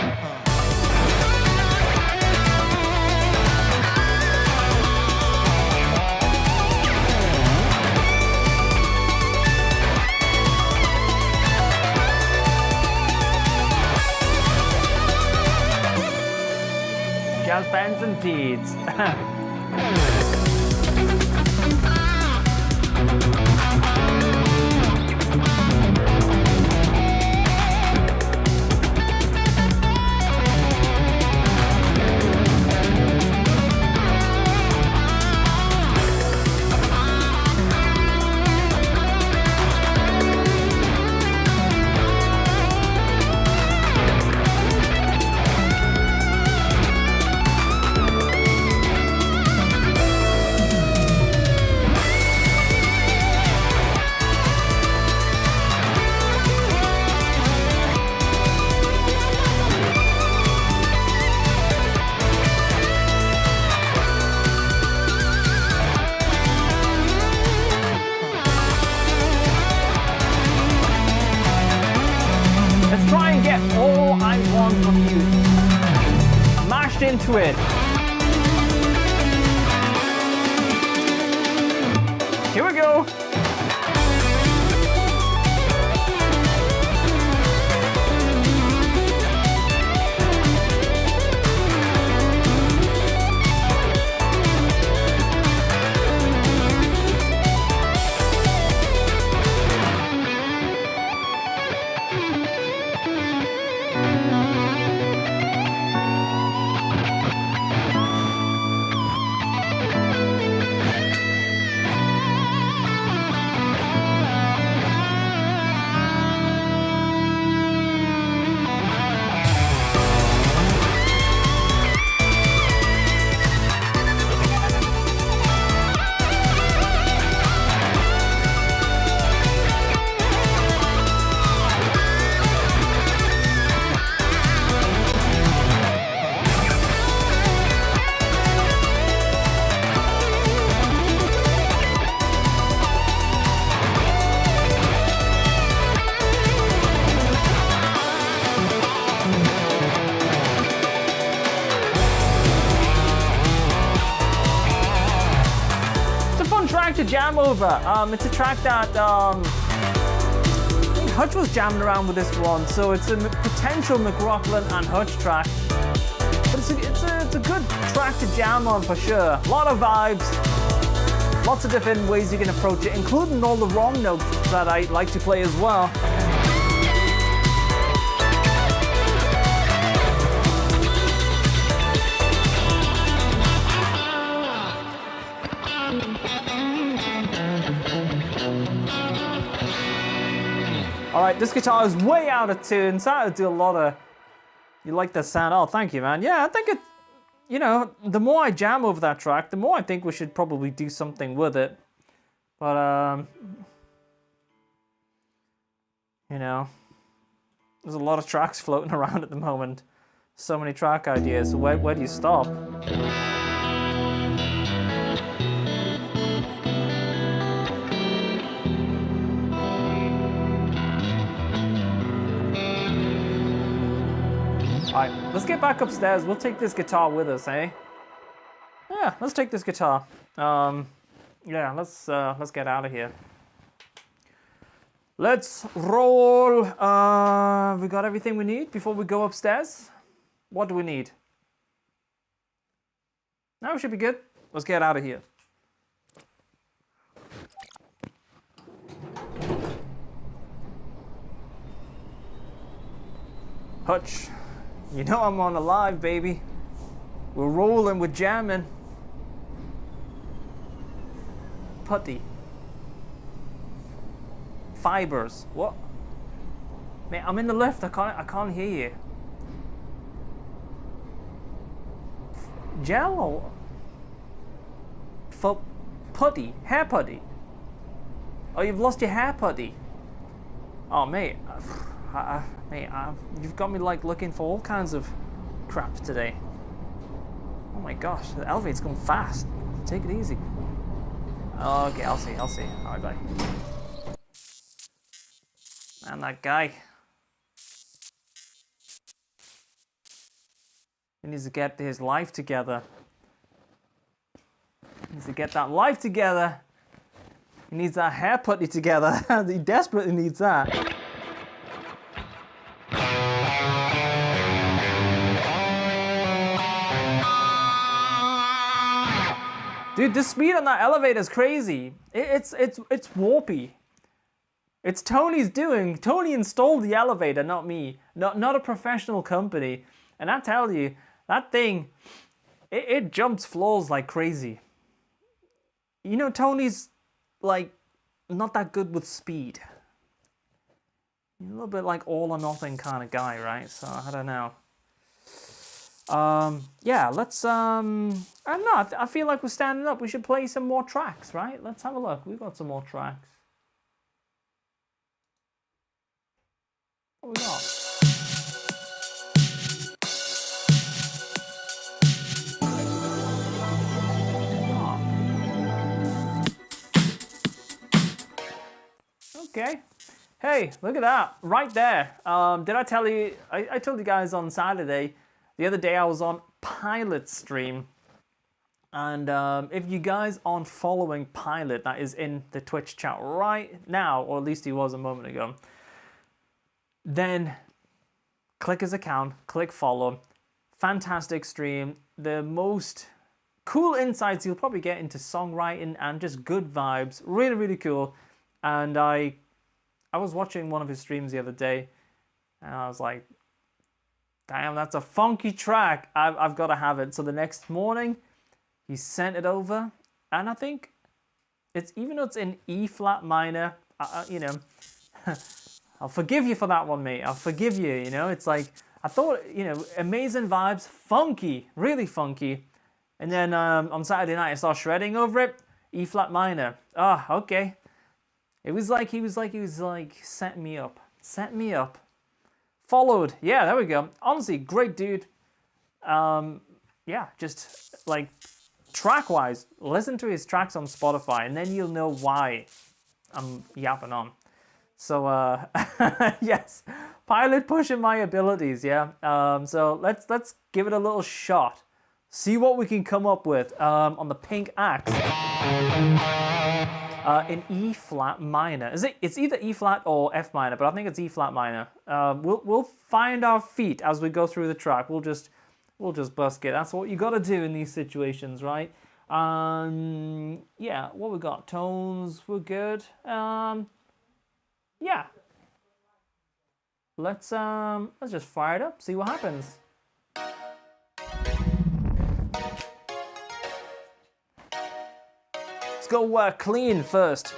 Jazz bands and deeds. Let's try and get all I want from you mashed into it. Here we go. To jam over. It's a track that I think Hutch was jamming around with this one, so it's a potential McRocklin and Hutch track. But it's a good track to jam on for sure. A lot of vibes, lots of different ways you can approach it, including all the wrong notes that I like to play as well. Alright, this guitar is way out of tune, so I do a lot of... You like that sound? Oh, thank you, man. Yeah, I think it... You know, the more I jam over that track, the more I think we should probably do something with it. But, you know, there's a lot of tracks floating around at the moment. So many track ideas, so where do you stop? Alright, let's get back upstairs. We'll take this guitar with us, eh? Yeah, let's take this guitar. Yeah, let's get out of here. Let's roll. We got everything we need before we go upstairs. What do we need? Now we should be good. Let's get out of here. Hutch, you know I'm on a live, baby. We're rolling, we're jamming. Putty. Fibers. What? Man, I'm in the lift. I can't hear you. Jello. For putty, hair putty. Oh, you've lost your hair putty. Oh, mate. Mate, you've got me like looking for all kinds of crap today. Oh my gosh, the elevator's going fast. Take it easy. Okay, I'll see. Alright, bye. And that guy. He needs to get his life together. He needs to get that life together. He needs that hair putty together. He desperately needs that. Dude, the speed on that elevator is crazy. It's warpy. It's Tony's doing. Tony installed the elevator, not me. Not a professional company. And I tell you, that thing, it jumps floors like crazy. You know, Tony's like not that good with speed. A little bit like all or nothing kind of guy, right? So I don't know. Yeah, let's I don't know, I feel like we're standing up. We should play some more tracks, right? Let's have a look. We've got some more tracks. What we got? Okay. Hey, look at that. Right there. Did I tell you, I told you guys on Saturday, the other day I was on Pilot stream. And if you guys aren't following Pilot, that is in the Twitch chat right now, or at least he was a moment ago, then click his account, click follow. Fantastic stream. The most cool insights you'll probably get into songwriting and just good vibes. Really, really cool. And I was watching one of his streams the other day, and I was like, damn, that's a funky track. I've got to have it. So the next morning, he sent it over, and I think it's, even though it's in E flat minor, you know, I'll forgive you for that one, mate. I'll forgive you, you know. It's like, I thought, you know, amazing vibes, funky, really funky. And then on Saturday night, I saw shredding over it, E flat minor. Ah, okay. It was like he was setting me up. Followed. Yeah, there we go. Honestly, great dude. Yeah, just like track-wise, listen to his tracks on Spotify, and then you'll know why I'm yapping on. So yes, Pilot pushing my abilities. Yeah. So let's give it a little shot. See what we can come up with on the pink axe. In E flat minor. It's either E flat or F minor, but I think it's E flat minor. We'll find our feet as we go through the track. We'll just busk it. That's what you got to do in these situations, right? Yeah. What we got? Tones. We're good. Yeah. Let's just fire it up. See what happens. Go clean first.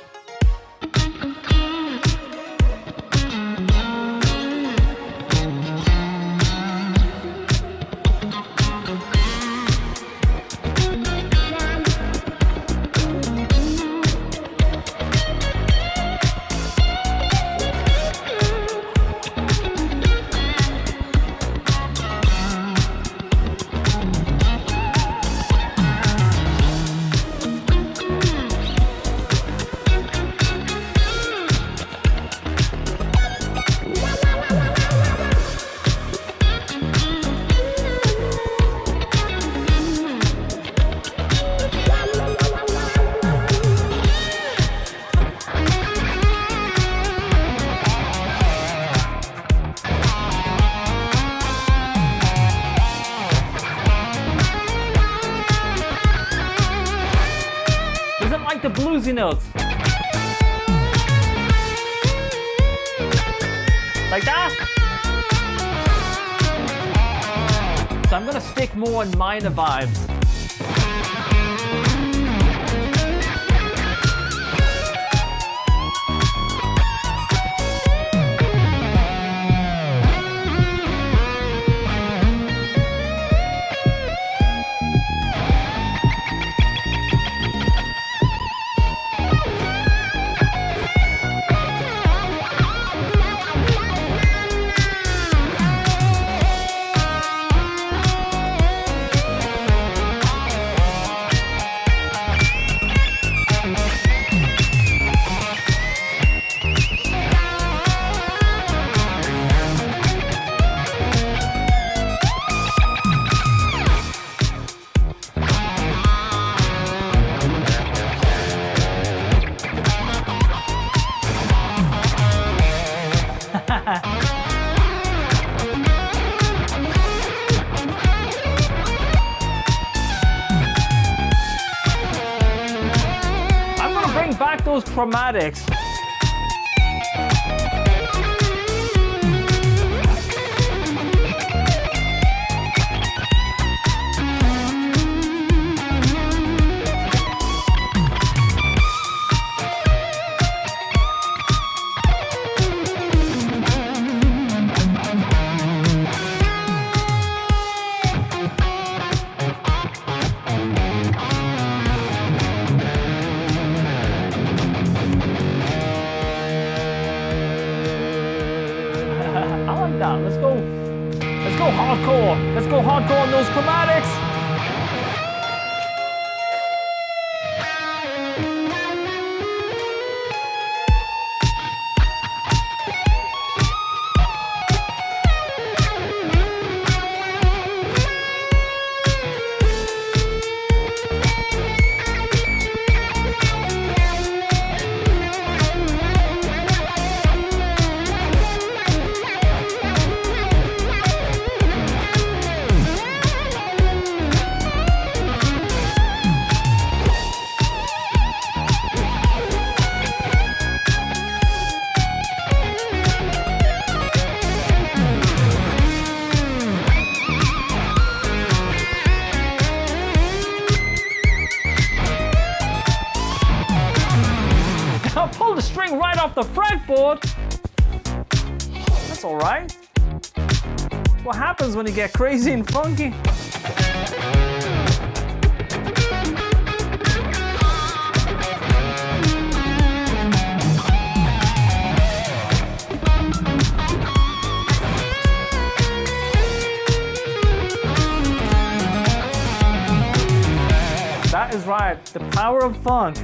like the bluesy notes. Like that. So I'm gonna stick more in minor vibes. I'm gonna bring back those chromatics. Let's go hardcore. Let's go hardcore on those chromatics. Pull the string right off the fretboard. That's all right. That's what happens when you get crazy and funky. That is right, the power of funk.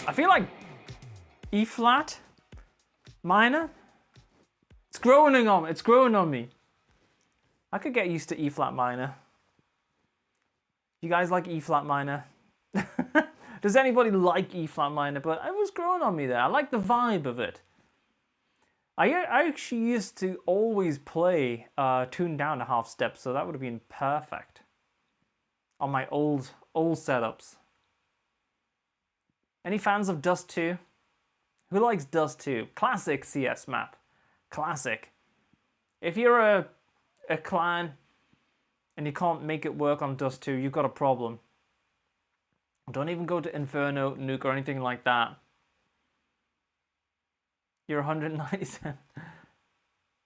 I feel like E flat minor It's growing on me. It's growing on me. I could get used to E flat minor. You guys like E flat minor? Does anybody like E flat minor? But it was growing on me there. I like the vibe of it. I actually used to always play tuned down a half step, so that would have been perfect on my old setups. Any fans of Dust 2? Who likes Dust 2? Classic CS map. Classic. If you're a clan and you can't make it work on Dust 2, you've got a problem. Don't even go to Inferno, Nuke, or anything like that. You're 197.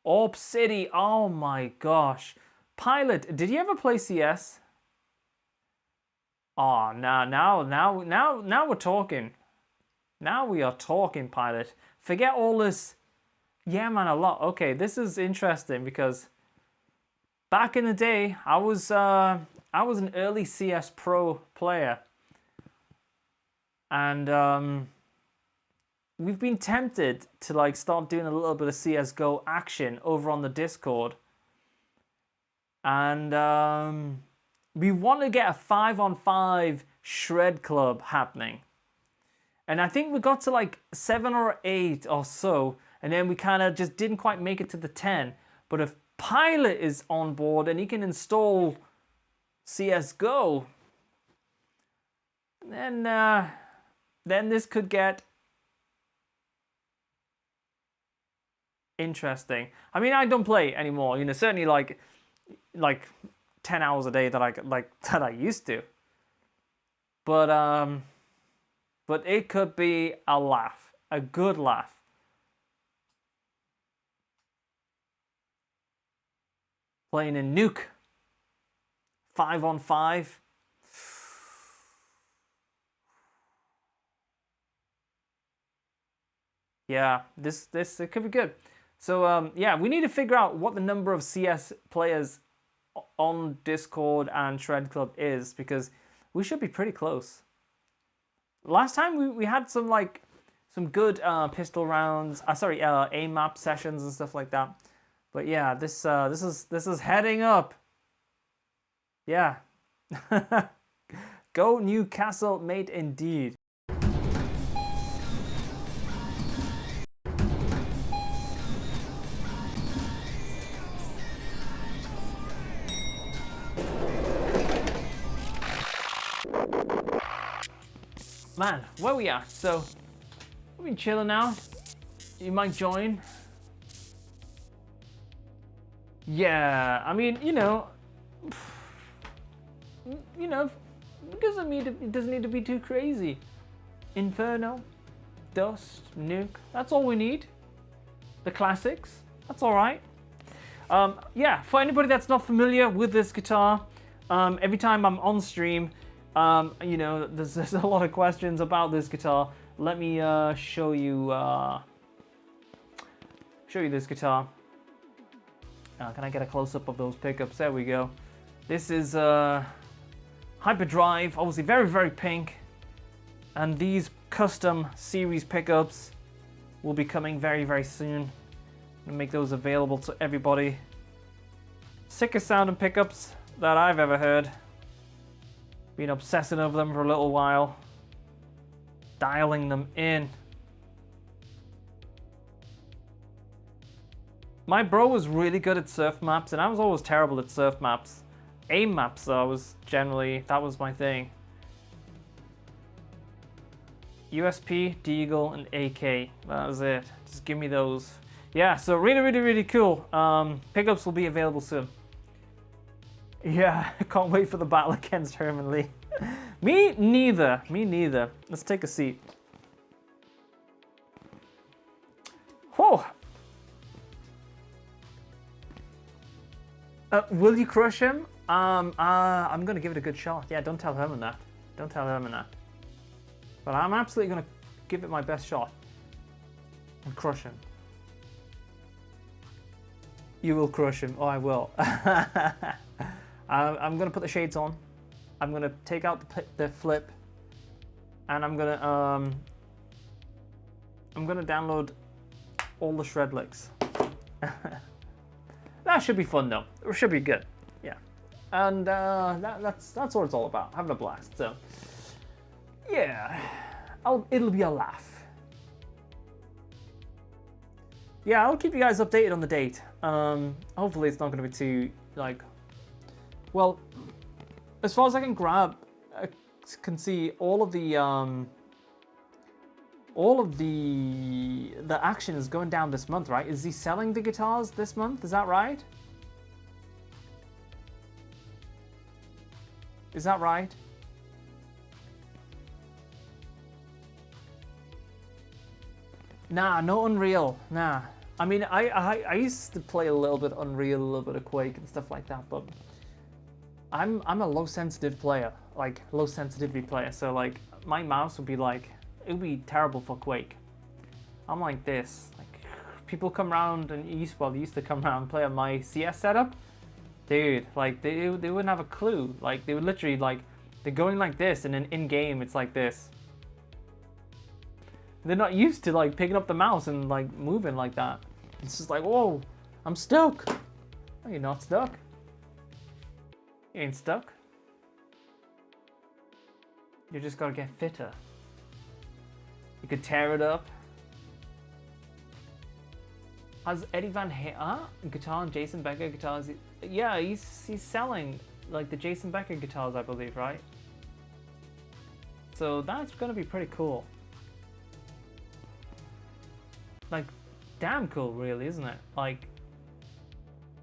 Orb City, oh my gosh. Pilot, did you ever play CS? Oh, now we're talking. Now we are talking, Pilot. Forget all this. Yeah, man, a lot. Okay, this is interesting because back in the day, I was an early CS Pro player, and we've been tempted to like start doing a little bit of CS:GO action over on the Discord, and we want to get a 5-on-5 shred club happening, and I think we got to like 7 or 8 or so, and then we kind of just didn't quite make it to the 10. But if Pilot is on board and he can install CS:GO, then this could get interesting. I mean, I don't play anymore. You know, certainly like 10 hours a day that I used to. But it could be a laugh, a good laugh. Playing in Nuke, 5-on-5. Yeah, this it could be good. So yeah, we need to figure out what the number of CS players on Discord and Shred Club is, because we should be pretty close. Last time we had some good pistol rounds. Aim map sessions and stuff like that. But yeah, this is heading up. Yeah. Go Newcastle, mate, indeed. Man, where we at? So we've been chilling now. You might join. Yeah, I mean, you know, it doesn't need to be too crazy. Inferno, Dust, Nuke, that's all we need. The classics, that's all right. Yeah, for anybody that's not familiar with this guitar, every time I'm on stream, you know, there's a lot of questions about this guitar. Let me show you this guitar. Can I get a close-up of those pickups? There we go. This is Hyperdrive, obviously very, very pink. And these custom series pickups will be coming very, very soon. I'm gonna make those available to everybody. Sickest sounding pickups that I've ever heard. Been obsessing over them for a little while. Dialing them in. My bro was really good at surf maps, and I was always terrible at surf maps. Aim maps, though, that was my thing. USP, Deagle, and AK. That was it. Just give me those. Yeah, so really, really, really cool. Pickups will be available soon. Yeah, I can't wait for the battle against Herman Lee. Me neither. Me neither. Let's take a seat. Whoa. Will you crush him? I'm gonna give it a good shot. Yeah, don't tell Herman that. Don't tell Herman that. But I'm absolutely gonna give it my best shot and crush him. You will crush him. Oh, I will. I'm gonna put the shades on. I'm gonna take out the flip, and I'm gonna download all the shred licks. That should be fun though. It should be good. Yeah. And that's what it's all about. Having a blast. So yeah, it'll be a laugh. Yeah, I'll keep you guys updated on the date. Hopefully it's not going to be too like. Well, as far as I can grab, I can see all of the action is going down this month, right? Is he selling the guitars this month? Is that right? Is that right? Nah, no Unreal. Nah. I mean, I used to play a little bit Unreal, a little bit of Quake and stuff like that, but I'm a low sensitive player, like low sensitivity player. So like my mouse would be like, it would be terrible for Quake. I'm like this. Like people come around and they used to come around and play on my CS setup. Dude, like they wouldn't have a clue. Like they would literally like, they're going like this and then in game it's like this. They're not used to like picking up the mouse and like moving like that. It's just like, whoa, I'm stuck. No, you're not stuck. You ain't stuck. You just gotta get fitter. You could tear it up. Has Eddie Van Halen guitar and Jason Becker guitars? Yeah, he's selling like the Jason Becker guitars, I believe, right? So that's gonna be pretty cool. Like, damn cool, really, isn't it? Like,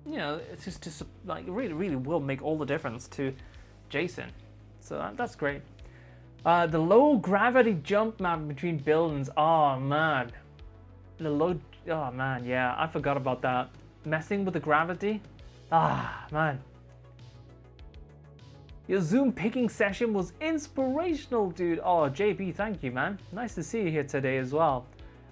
you know, it's just like really will make all the difference to Jason. So that's great. The low gravity jump map between buildings. Oh man, oh man, yeah, I forgot about that. Messing with the gravity. Ah man. Your Zoom picking session was inspirational, dude. Oh JB, thank you, man. Nice to see you here today as well.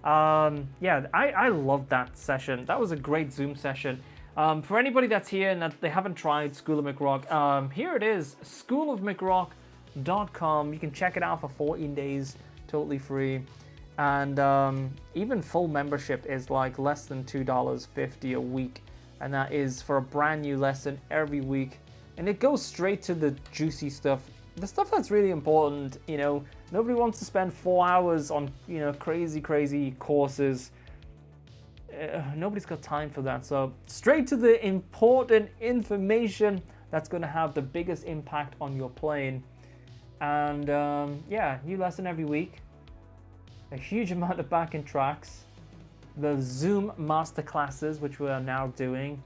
Yeah, I loved that session. That was a great Zoom session. For anybody that's here and that they haven't tried School of McRock, here it is, schoolofmcrock.com. You can check it out for 14 days, totally free. And even full membership is like less than $2.50 a week. And that is for a brand new lesson every week. And it goes straight to the juicy stuff. The stuff that's really important, you know. Nobody wants to spend 4 hours on, you know, crazy courses. Nobody's got time for that. So straight to the important information that's going to have the biggest impact on your playing. And yeah, new lesson every week. A huge amount of backing tracks. The Zoom masterclasses, which we are now doing.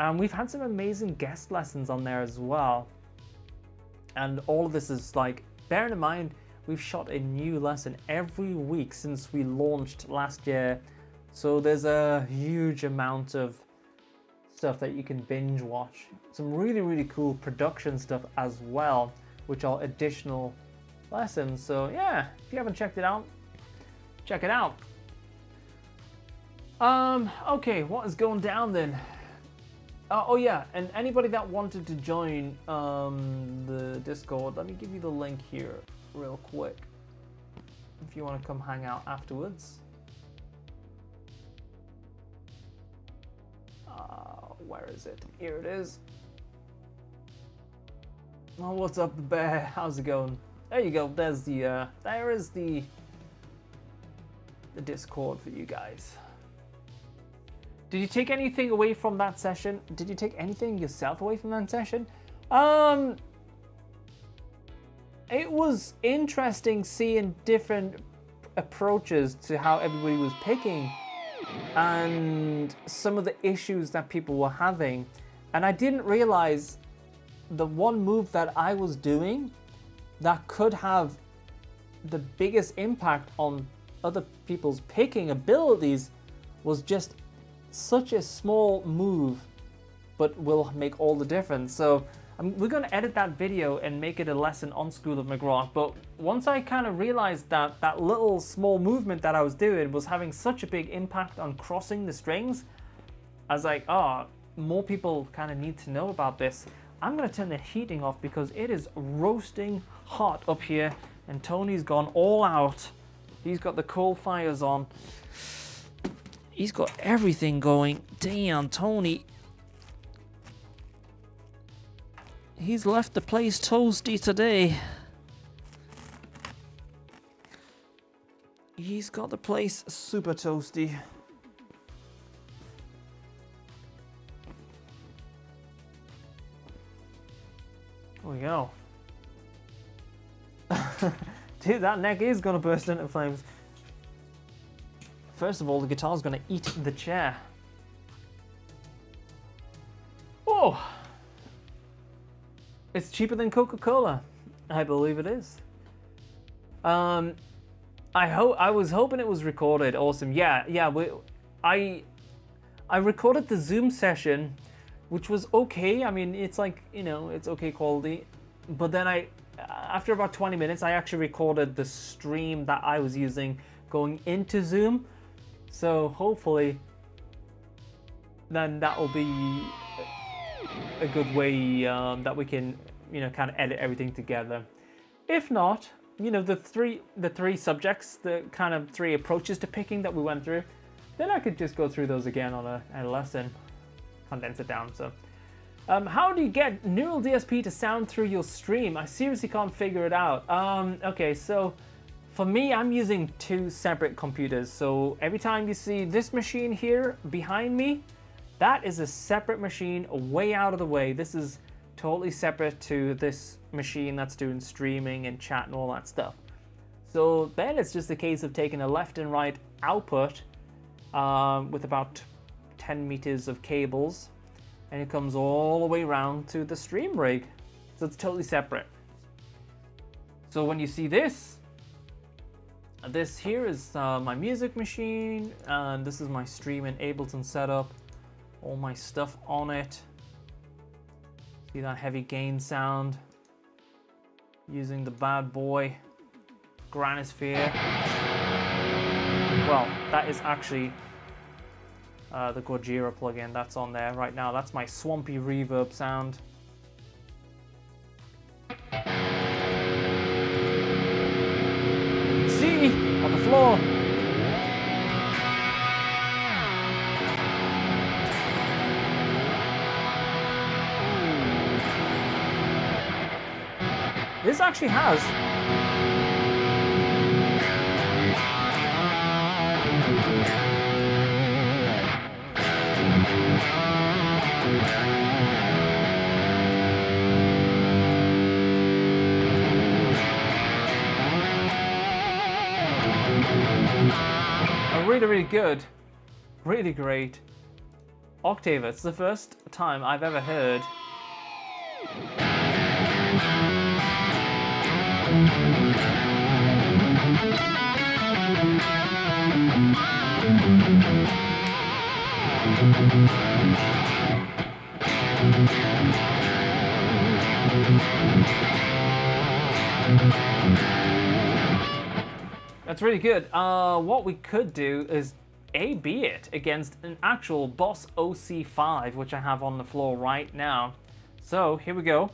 And we've had some amazing guest lessons on there as well. And all of this is like, bearing in mind, we've shot a new lesson every week since we launched last year. So there's a huge amount of stuff that you can binge watch. Some really cool production stuff as well, which are additional lessons. So yeah, if you haven't checked it out, check it out. Okay, what is going down then? Oh yeah, and anybody that wanted to join the Discord, let me give you the link here real quick if you want to come hang out afterwards. Where is it? Here it is. Oh, what's up, the bear? How's it going? There you go. There's the there is the Discord for you guys. Did you take anything away from that session? Did you take anything yourself away from that session? It was interesting seeing different approaches to how everybody was picking and some of the issues that people were having. And I didn't realize the one move that I was doing that could have the biggest impact on other people's picking abilities was just such a small move, but will make all the difference. So we're going to edit that video and make it a lesson on School of McRock. But once I kind of realized that that little small movement that I was doing was having such a big impact on crossing the strings, I was like, oh, more people kind of need to know about this. I'm going to turn the heating off because it is roasting hot up here and Tony's gone all out. He's got the coal fires on. He's got everything going. Damn, Tony. He's left the place toasty today. He's got the place super toasty. There we go. Dude, that neck is gonna burst into flames. First of all, the guitar's gonna eat the chair. Oh! It's cheaper than Coca-Cola. I believe it is. I was hoping it was recorded. Awesome. Yeah. I recorded the Zoom session, which was okay. I mean, it's like, you know, it's okay quality. But then after about 20 minutes, I actually recorded the stream that I was using going into Zoom. So hopefully then that will be a good way that we can, you know, kind of edit everything together. If not, you know, the three subjects, the kind of three approaches to picking that we went through, then I could just go through those again on a lesson, condense it down. So how do you get Neural DSP to sound through your stream? I seriously can't figure it out. Okay, so for me, I'm using two separate computers. So every time you see this machine here behind me, that is a separate machine way out of the way. This is totally separate to this machine that's doing streaming and chat and all that stuff. So then it's just a case of taking a left and right output with about 10 meters of cables, and it comes all the way around to the stream rig. So it's totally separate. So when you see this here is my music machine, and this is my stream in Ableton setup. All my stuff on it. See that heavy gain sound? Using the bad boy Granisphere. Well, that is actually the Gojira plugin that's on there right now. That's my swampy reverb sound. See, on the floor. This actually has a really good, really great octave. It's the first time I've ever heard That's really good. What we could do is A/B it against an actual Boss OC5, which I have on the floor right now. So here we go.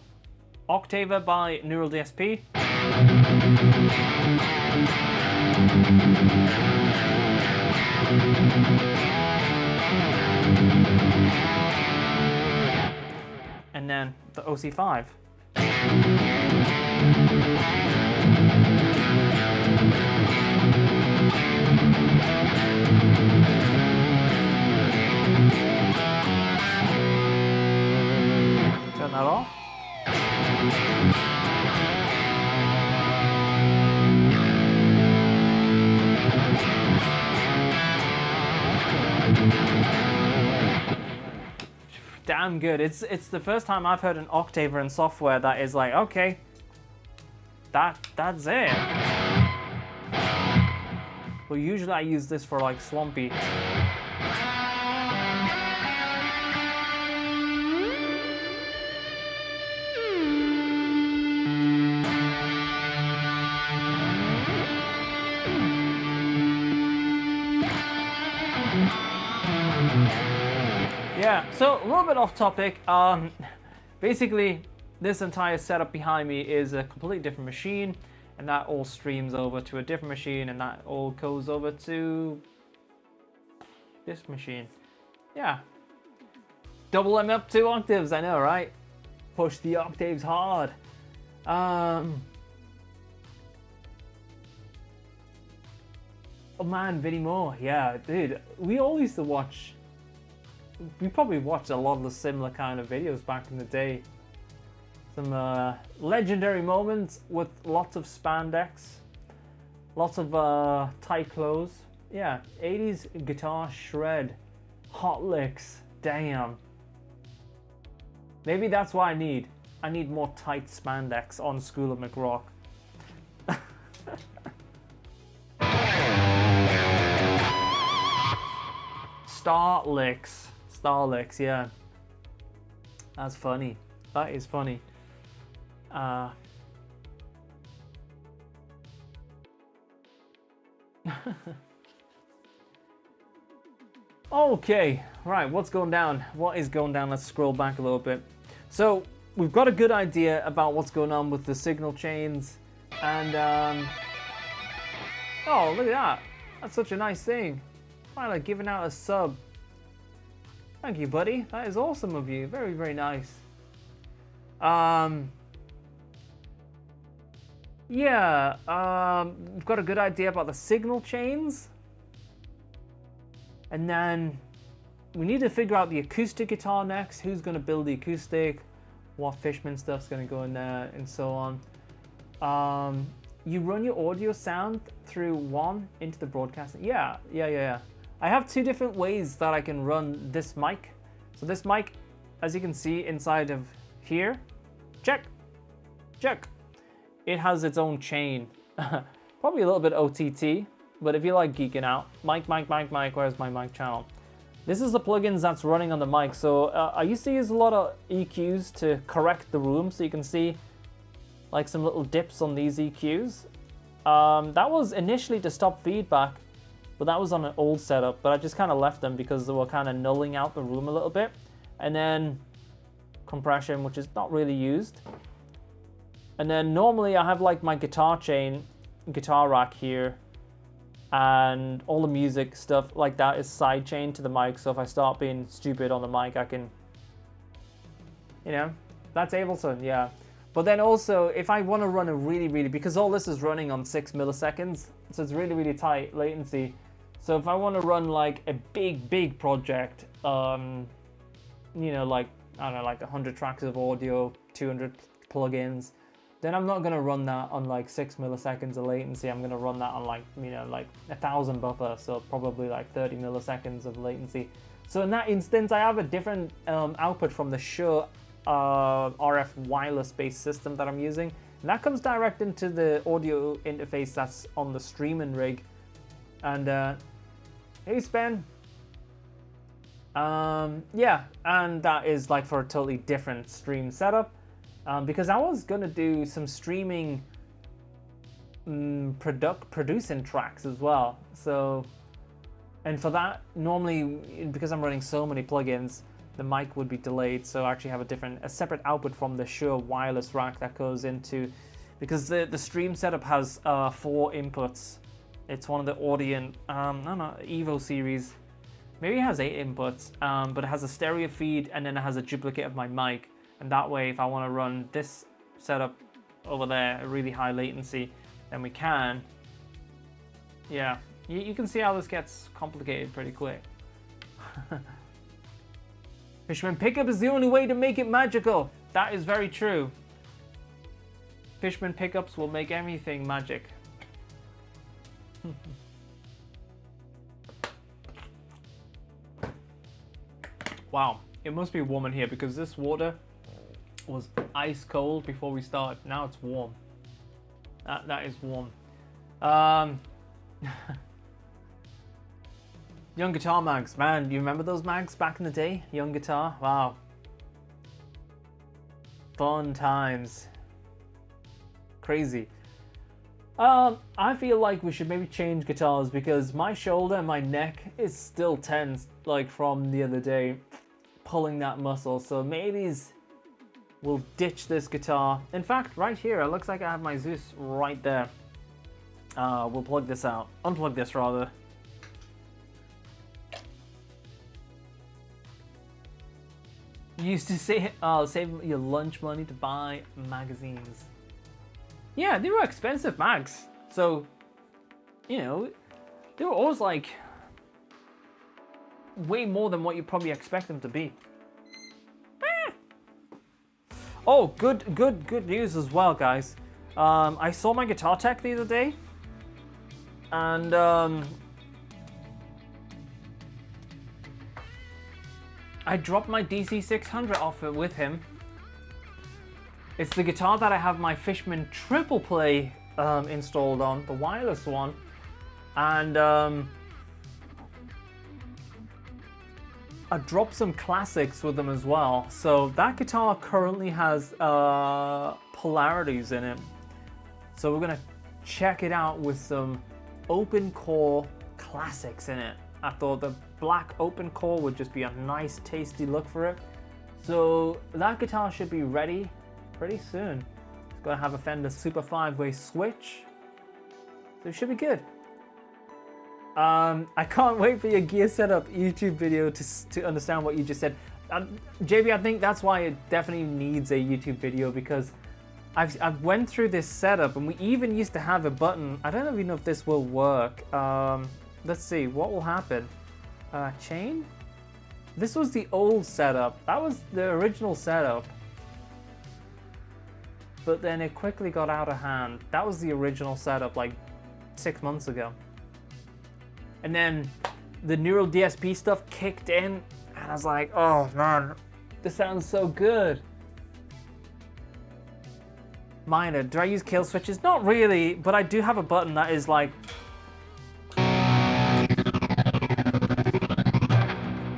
Octaver by Neural DSP. And then the OC5. Turn that off. Damn good. It's the first time I've heard an octaver in software that is like, okay, that's it. Well, usually I use this for like swampy. Yeah, so a little bit off topic. Basically, this entire setup behind me is a completely different machine, and that all streams over to a different machine, and that all goes over to Disc machine. Yeah. Double them up 2 octaves, I know, right? Push the octaves hard. Oh man, Vinny Moore. Yeah, dude. We all used to watch. We probably watched a lot of the similar kind of videos back in the day. Some legendary moments with lots of spandex. Lots of tight clothes. Yeah, 80s guitar shred. Hot licks. Damn. Maybe that's what I need. I need more tight spandex on School of McRock. Star licks. Star licks, yeah. That's funny. That is funny. Okay, right, what's going down? What is going down? Let's scroll back a little bit. So, we've got a good idea about what's going on with the signal chains. And, oh, look at that. That's such a nice thing. Finally giving out a sub. Thank you, buddy. That is awesome of you. Very, very nice. Yeah, we've got a good idea about the signal chains. And then we need to figure out the acoustic guitar next. Who's going to build the acoustic? What Fishman stuff's going to go in there, and so on. You run your audio sound through one into the broadcast. Yeah. I have 2 different ways that I can run this mic. So this mic, as you can see inside of here, check. It has its own chain. Probably a little bit OTT, but if you like geeking out, mic, where's my mic channel? This is the plugins that's running on the mic. So I used to use a lot of EQs to correct the room, so you can see like some little dips on these EQs. That was initially to stop feedback, but that was on an old setup, but I just kind of left them because they were kind of nulling out the room a little bit. And then compression, which is not really used. And then normally I have like my guitar rack here, and all the music stuff like that is side chained to the mic. So if I start being stupid on the mic, I can, you know, that's Ableton, yeah. But then also, if I want to run a really, because all this is running on 6 milliseconds, so it's really tight latency. So if I want to run like a big project, you know, like, I don't know, like 100 tracks of audio, 200 plugins, then I'm not going to run that on like 6 milliseconds of latency. I'm going to run that on like, you know, like 1,000 buffer, so probably like 30 milliseconds of latency. So in that instance, I have a different output from the Shure RF wireless-based system that I'm using. And that comes direct into the audio interface that's on the streaming rig. And hey, Spen. Yeah, and that is like for a totally different stream setup. Because I was gonna do some streaming producing tracks as well. So, and for that, normally, because I'm running so many plugins, the mic would be delayed. So I actually have a separate output from the Shure wireless rack that goes into, because the stream setup has 4 inputs. It's one of the Audion, Evo series. Maybe it has 8 inputs, but it has a stereo feed, and then it has a duplicate of my mic. And that way, if I want to run this setup over there, a really high latency, then we can. Yeah, you can see how this gets complicated pretty quick. Fishman pickup is the only way to make it magical. That is very true. Fishman pickups will make everything magic. Wow, it must be warm in here because this water was ice cold before we started. Now it's warm. That is warm. Young Guitar mags, man, you remember those mags back in the day? Young Guitar, wow. Fun times. Crazy. I feel like we should maybe change guitars because my shoulder and my neck is still tense, like from the other day, pulling that muscle. So maybe we'll ditch this guitar. In fact, right here, it looks like I have my Zeus right there. We'll plug this out. Unplug this rather. You used to say, save your lunch money to buy magazines. Yeah, they were expensive mags. So, you know, they were always like way more than what you probably expect them to be. Oh, good news as well, guys. I saw my guitar tech the other day, and I dropped my DC600 off it with him. It's the guitar that I have my Fishman Triple Play installed on, the wireless one, and I dropped some classics with them as well. So that guitar currently has polarities in it. So we're gonna check it out with some open core classics in it. I thought the black open core would just be a nice tasty look for it. So that guitar should be ready pretty soon. It's gonna have a Fender Super 5-way switch. So it should be good. I can't wait for your gear setup YouTube video to understand what you just said. JB, I think that's why it definitely needs a YouTube video, because I've went through this setup, and we even used to have a button. I don't even know if this will work. Let's see, what will happen? Chain? This was the old setup. That was the original setup. But then it quickly got out of hand. That was the original setup like 6 months ago. And then the Neural DSP stuff kicked in, and I was like, oh man, this sounds so good. Minor, do I use kill switches? Not really, but I do have a button that is like...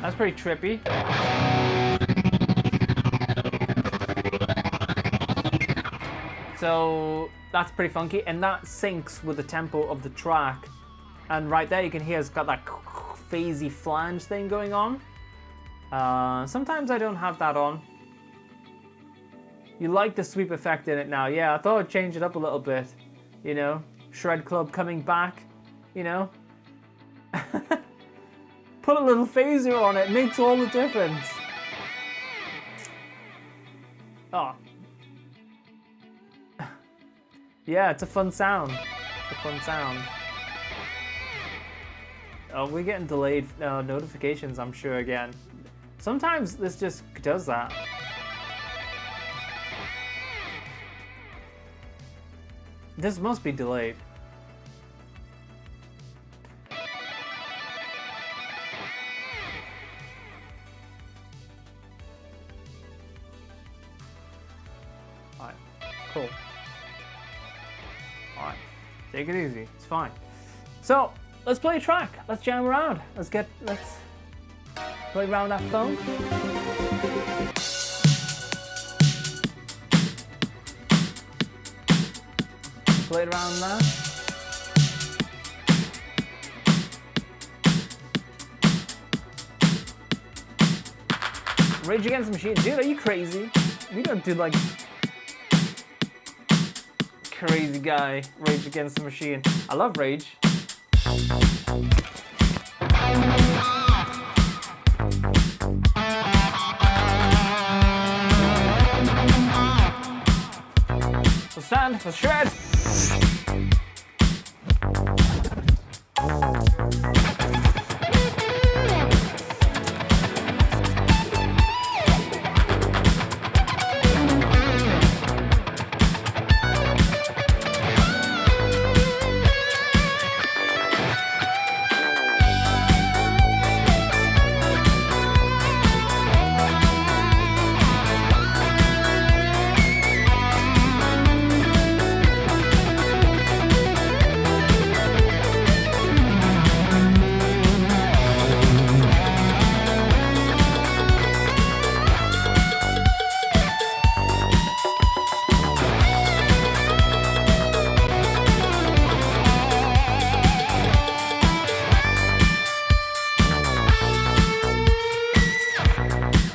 That's pretty trippy. So that's pretty funky, and that syncs with the tempo of the track. And right there you can hear it's got that phasey flange thing going on. Sometimes I don't have that on. You like the sweep effect in it now. Yeah, I thought I'd change it up a little bit. You know, Shred Club coming back, you know. Put a little phaser on it, makes all the difference. Oh. Yeah, it's a fun sound. It's a fun sound. Oh, we're getting delayed notifications, I'm sure, again. Sometimes this just does that. This must be delayed. Alright, cool. Alright, take it easy, it's fine. So, let's play a track. Let's jam around. Let's play around that phone. Play around that. Rage Against the Machine. Dude, are you crazy? We don't do like crazy guy Rage Against the Machine. I love Rage. So stand for shred.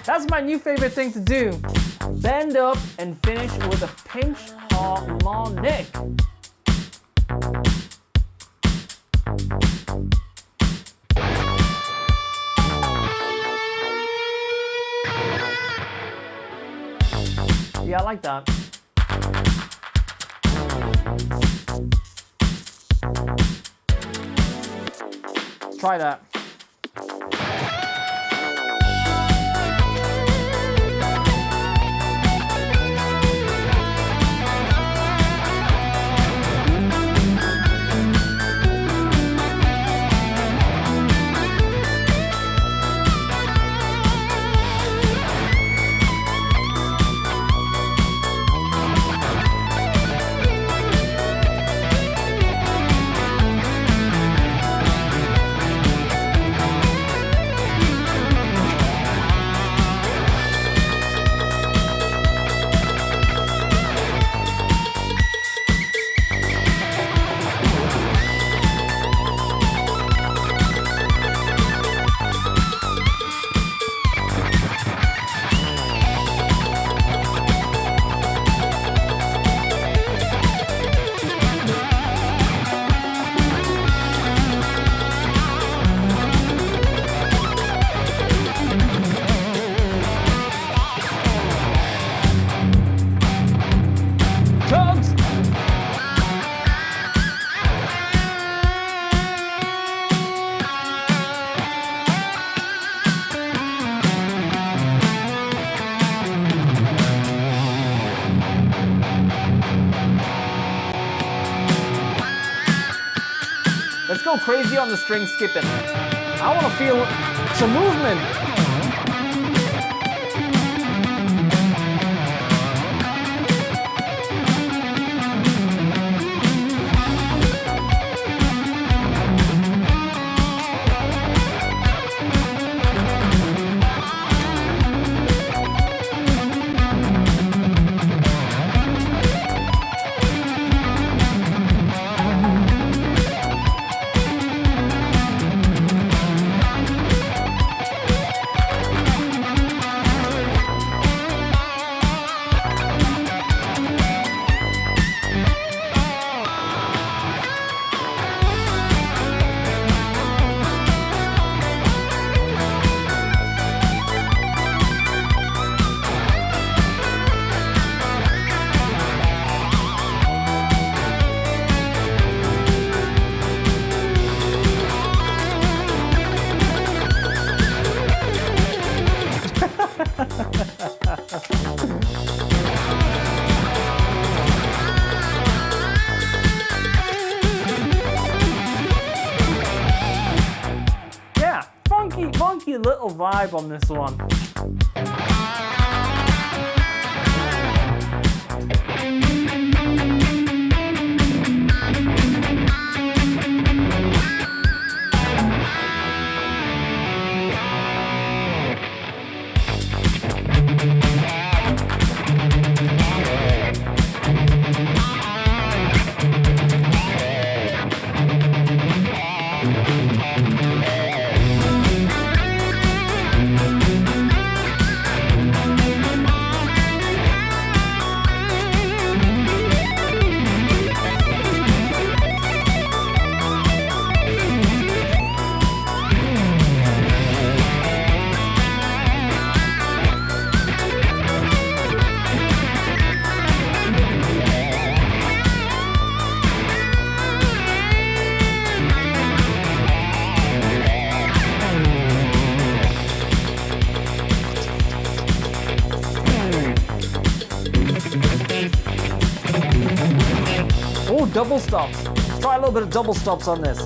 That's my new favorite thing to do. Bend up and finish with a pinch harmonic. Yeah, I like that. Let's try that. Let's go crazy on the string skipping. I want to feel some movement. Yeah, funky little vibe on this one. Oh, double stops. Let's try a little bit of double stops on this.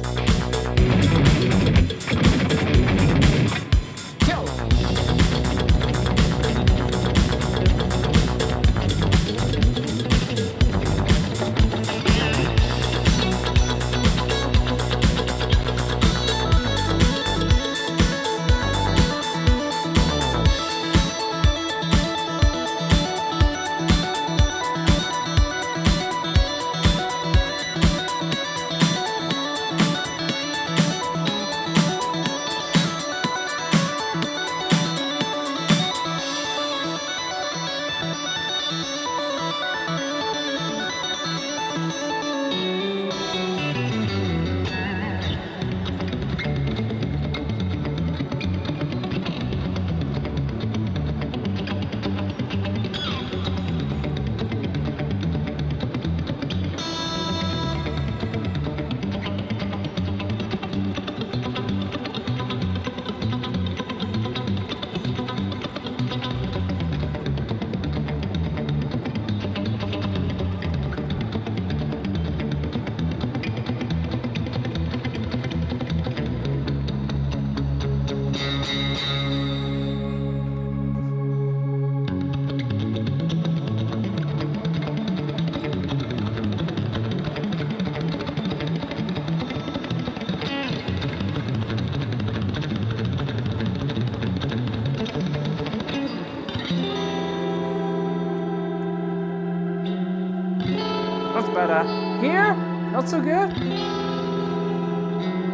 That's better. Here? Not so good?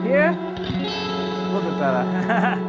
Here? A little bit better.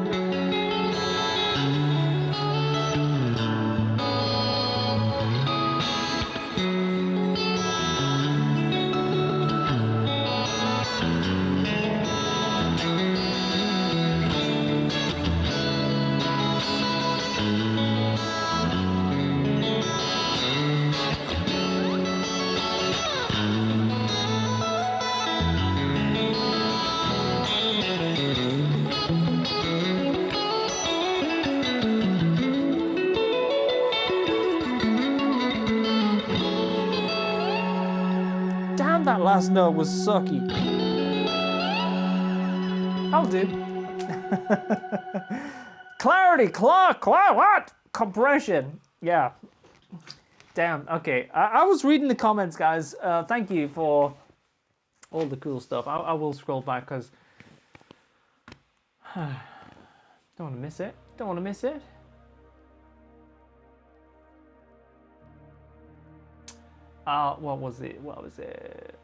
Damn, that last note was sucky. I'll do. Clarity, Clark, what? Compression. Yeah. Damn, okay. I was reading the comments, guys. Thank you for all the cool stuff. I will scroll back because don't want to miss it. Don't want to miss it. What was it? What was it?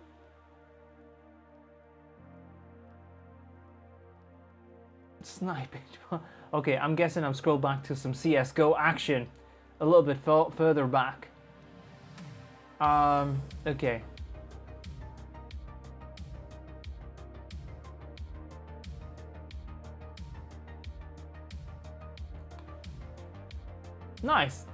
Sniping. Okay, I'm guessing I'm scrolled back to some CSGO action a little bit further back. Okay. Nice.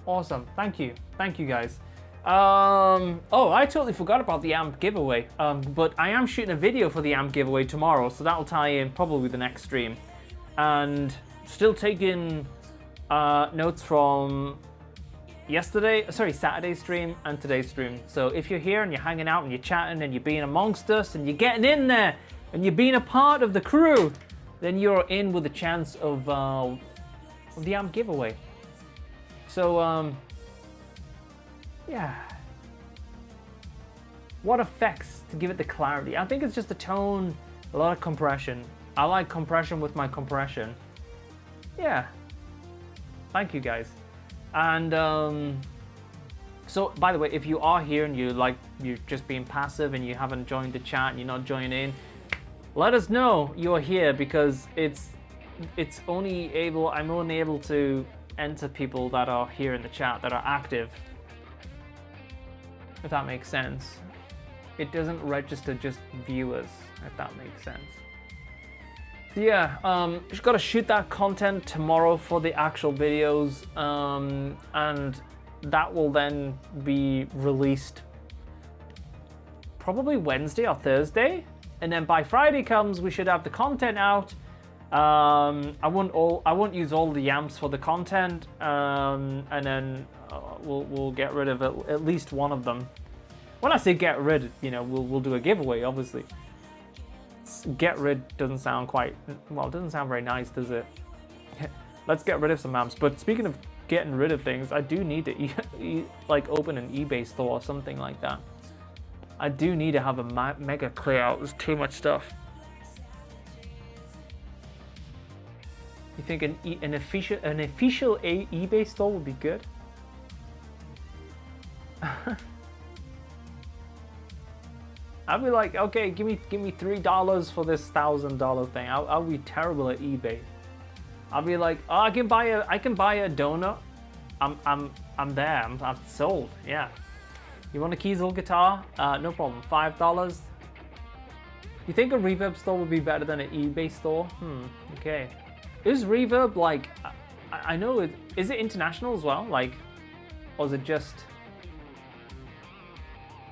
Awesome. Thank you. Thank you, guys. Oh, I totally forgot about the AMP giveaway. But I am shooting a video for the AMP giveaway tomorrow, so that'll tie in probably the next stream. And still taking notes from Saturday's stream and today's stream. So if you're here and you're hanging out and you're chatting and you're being amongst us and you're getting in there and you're being a part of the crew, then you're in with a chance of the AMP giveaway. So, yeah. What effects to give it the clarity? I think it's just the tone, a lot of compression. I like compression with my compression. Yeah. Thank you, guys. And so, by the way, if you are here and you're just being passive and you haven't joined the chat and you're not joining in, let us know you're here, because I'm only able to enter people that are here in the chat that are active. If that makes sense. It doesn't register just viewers, if that makes sense. Yeah, just gotta shoot that content tomorrow for the actual videos, and that will then be released probably Wednesday or Thursday, and then by Friday comes, we should have the content out. I won't use all the amps for the content, and then we'll get rid of at least one of them. When I say get rid, we'll do a giveaway, obviously. Get rid doesn't sound it doesn't sound very nice, does it? Let's get rid of some amps. But speaking of getting rid of things, I do need to open an eBay store or something like that. I do need to have a mega clear out. There's too much stuff. You think an official eBay store would be good? I'd be like, okay, give me $3 for this $1,000 thing. I'll be terrible at eBay. I'll be like, oh, I can buy a donut. I'm there. I'm sold. Yeah. You want a Kiesel guitar? No problem. $5. You think a Reverb store would be better than an eBay store? Okay. Is Reverb I know it is it international as well? Or is it just?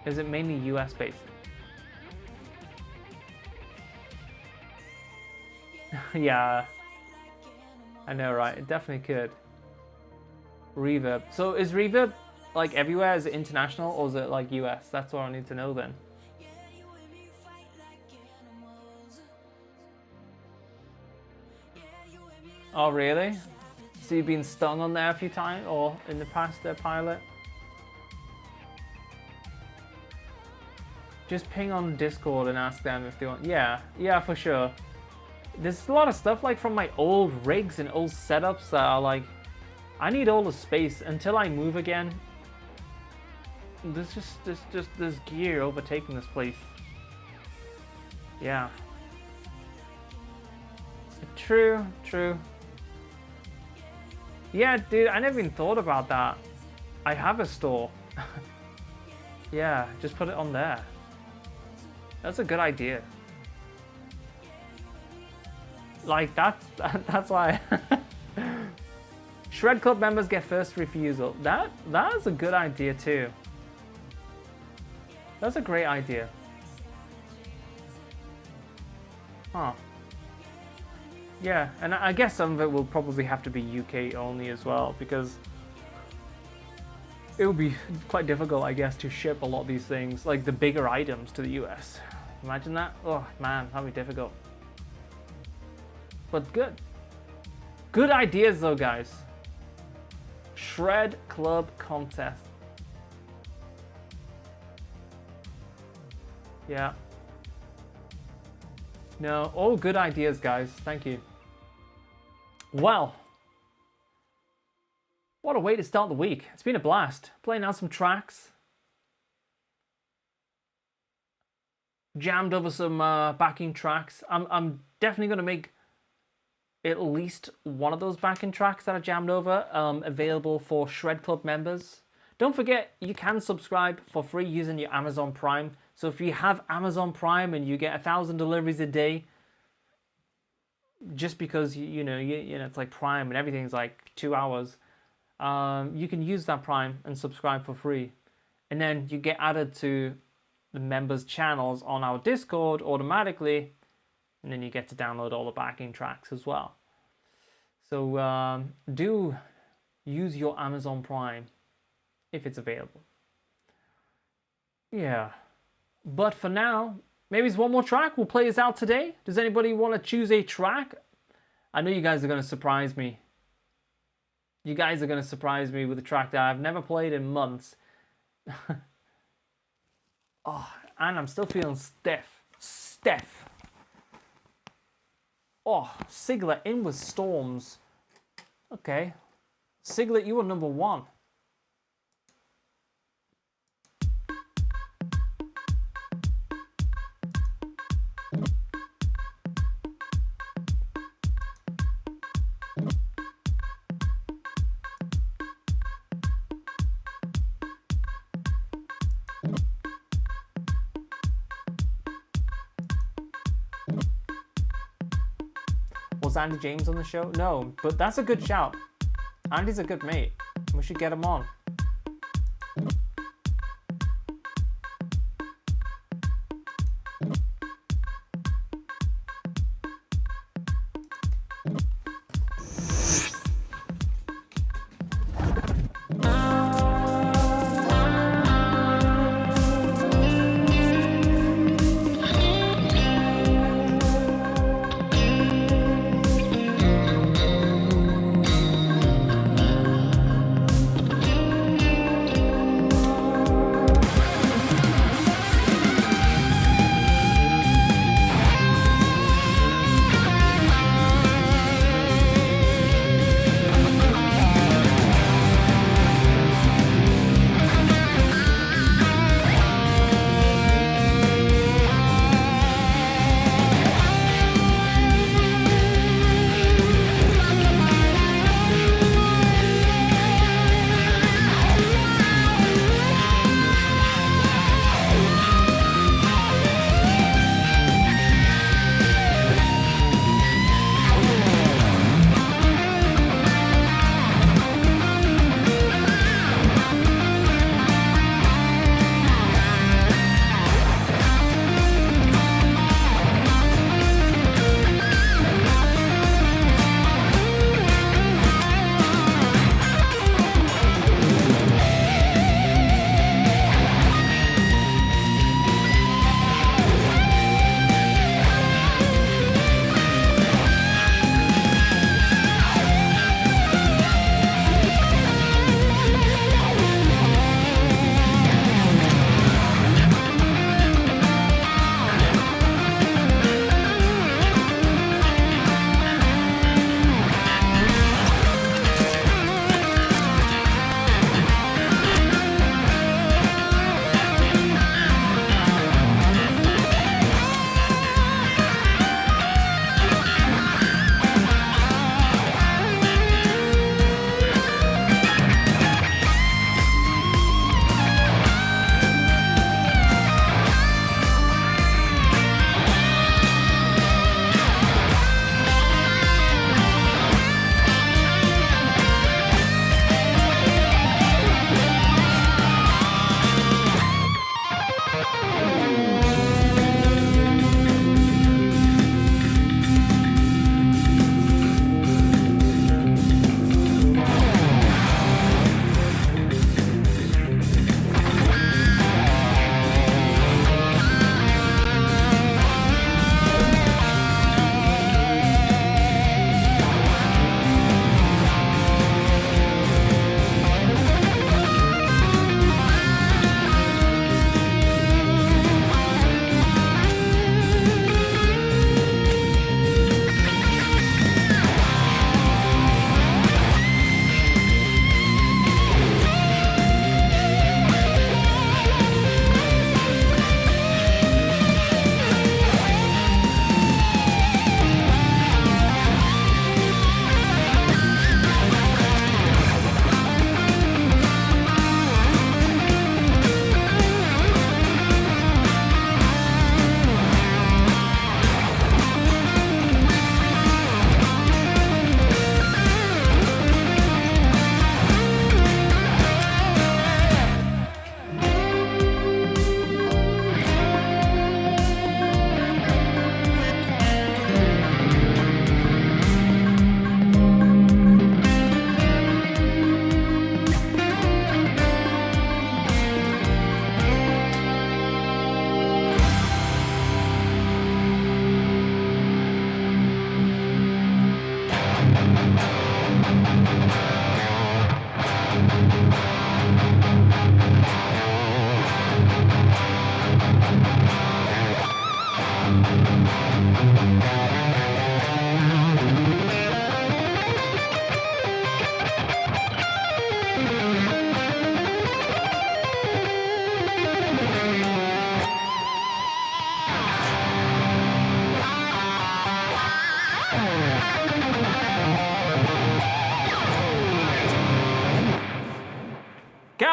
Is it mainly US based? Yeah, I know, right? It definitely could. Reverb. So is Reverb everywhere? Is it international or is it US? That's what I need to know then. Oh, really? So you've been stung on there a few times, or in the past there, Pilot? Just ping on Discord and ask them if they want. Yeah, for sure. There's a lot of stuff like from my old rigs and old setups that are like, I need all the space until I move again. There's gear overtaking this place. Yeah. True. Yeah, dude, I never even thought about that. I have a store. Yeah, just put it on there. That's a good idea. Like, that's why. Shred Club members get first refusal. That is a good idea too. That's a great idea. Huh. Yeah, and I guess some of it will probably have to be UK only as well, because it would be quite difficult, I guess, to ship a lot of these things, like the bigger items, to the US. Imagine that? Oh man, that'd be difficult. But good. Good ideas though, guys. Shred Club contest. Yeah. No, all good ideas, guys. Thank you. Well, what a way to start the week. It's been a blast. Playing out some tracks. Jammed over some backing tracks. I'm definitely going to make at least one of those backing tracks that I jammed over available for Shred Club members. Don't forget, you can subscribe for free using your Amazon Prime. So if you have Amazon Prime and you get 1,000 deliveries a day, just because you know it's like Prime and everything's like 2 hours, you can use that Prime and subscribe for free, and then you get added to the members' channels on our Discord automatically, and then you get to download all the backing tracks as well. So do use your Amazon Prime if it's available. Yeah. But for now, maybe it's one more track. We'll play this out today. Does anybody want to choose a track? I know you guys are going to surprise me. You guys are going to surprise me with a track that I've never played in months. Oh, and I'm still feeling stiff. Oh, Siglet in with Storms. Okay. Siglet, you are number 1. Was Andy James on the show? No, but that's a good shout. Andy's a good mate. We should get him on.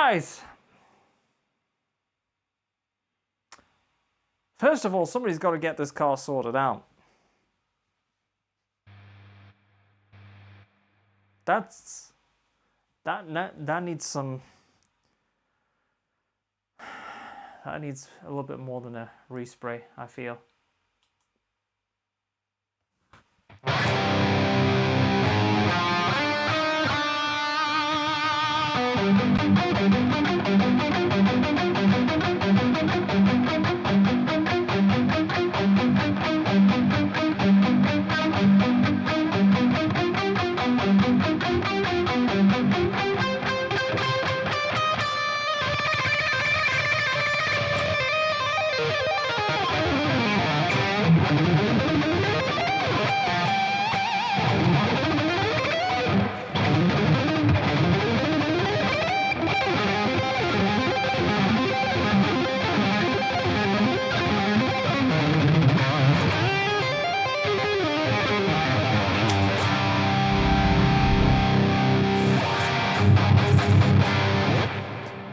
guys, first of all, somebody's got to get this car sorted out. That needs some. That needs a little bit more than a respray, I feel.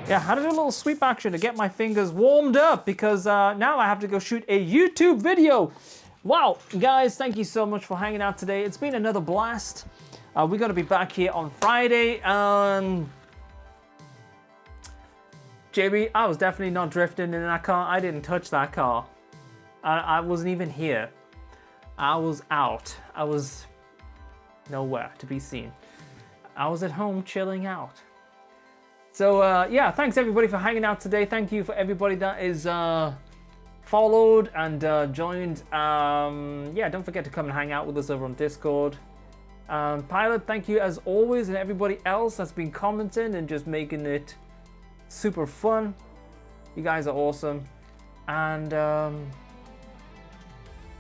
Yeah, how to do a little sweep action to get my fingers warmed up because now I have to go shoot a YouTube video. Wow, guys, thank you so much for hanging out today. It's been another blast. We're going to be back here on Friday. JB, I was definitely not drifting in that car. I didn't touch that car. I wasn't even here. I was out. I was nowhere to be seen. I was at home chilling out. So yeah, thanks everybody for hanging out today. Thank you for everybody that is followed and joined. Yeah, don't forget to come and hang out with us over on Discord. Pilot, thank you as always, and everybody else that's been commenting and just making it super fun. You guys are awesome. And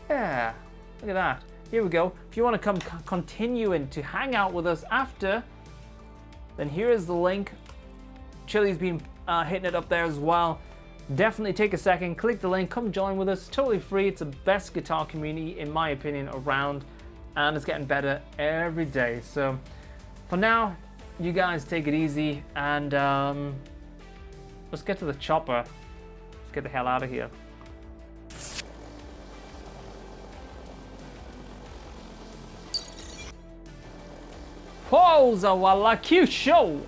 yeah, look at that. Here we go. If you want to come continuing to hang out with us after, then here is the link. Chili's been hitting it up there as well. Definitely take a second, click the link, come join with us. It's totally free. It's the best guitar community, in my opinion, around, and it's getting better every day. So for now, you guys take it easy, and let's get to the chopper. Let's get the hell out of here. Forza walla cute show.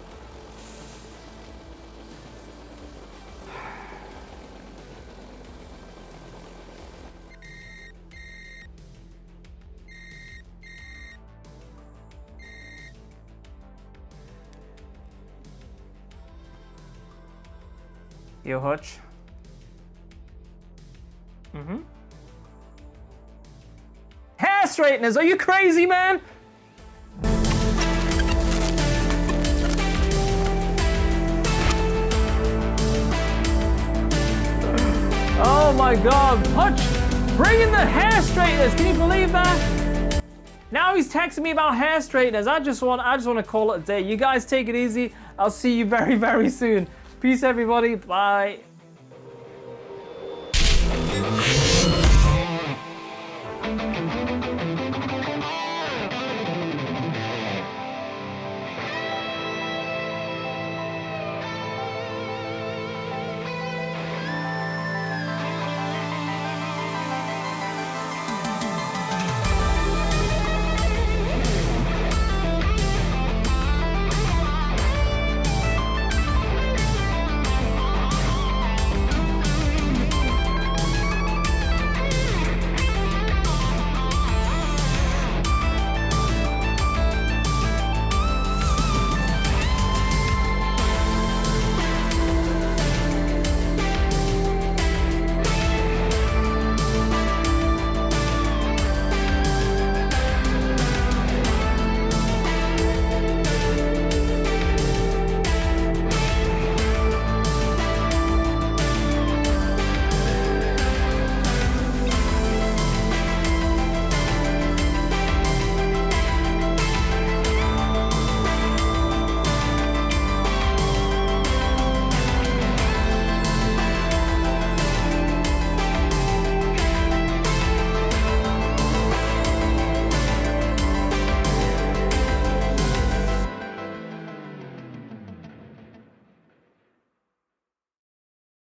Yo, Hutch. Hair straighteners, are you crazy, man? Oh my god, Hutch, bring in the hair straighteners, can you believe that? Now he's texting me about hair straighteners. I just want to call it a day. You guys take it easy. I'll see you very, very soon. Peace, everybody. Bye.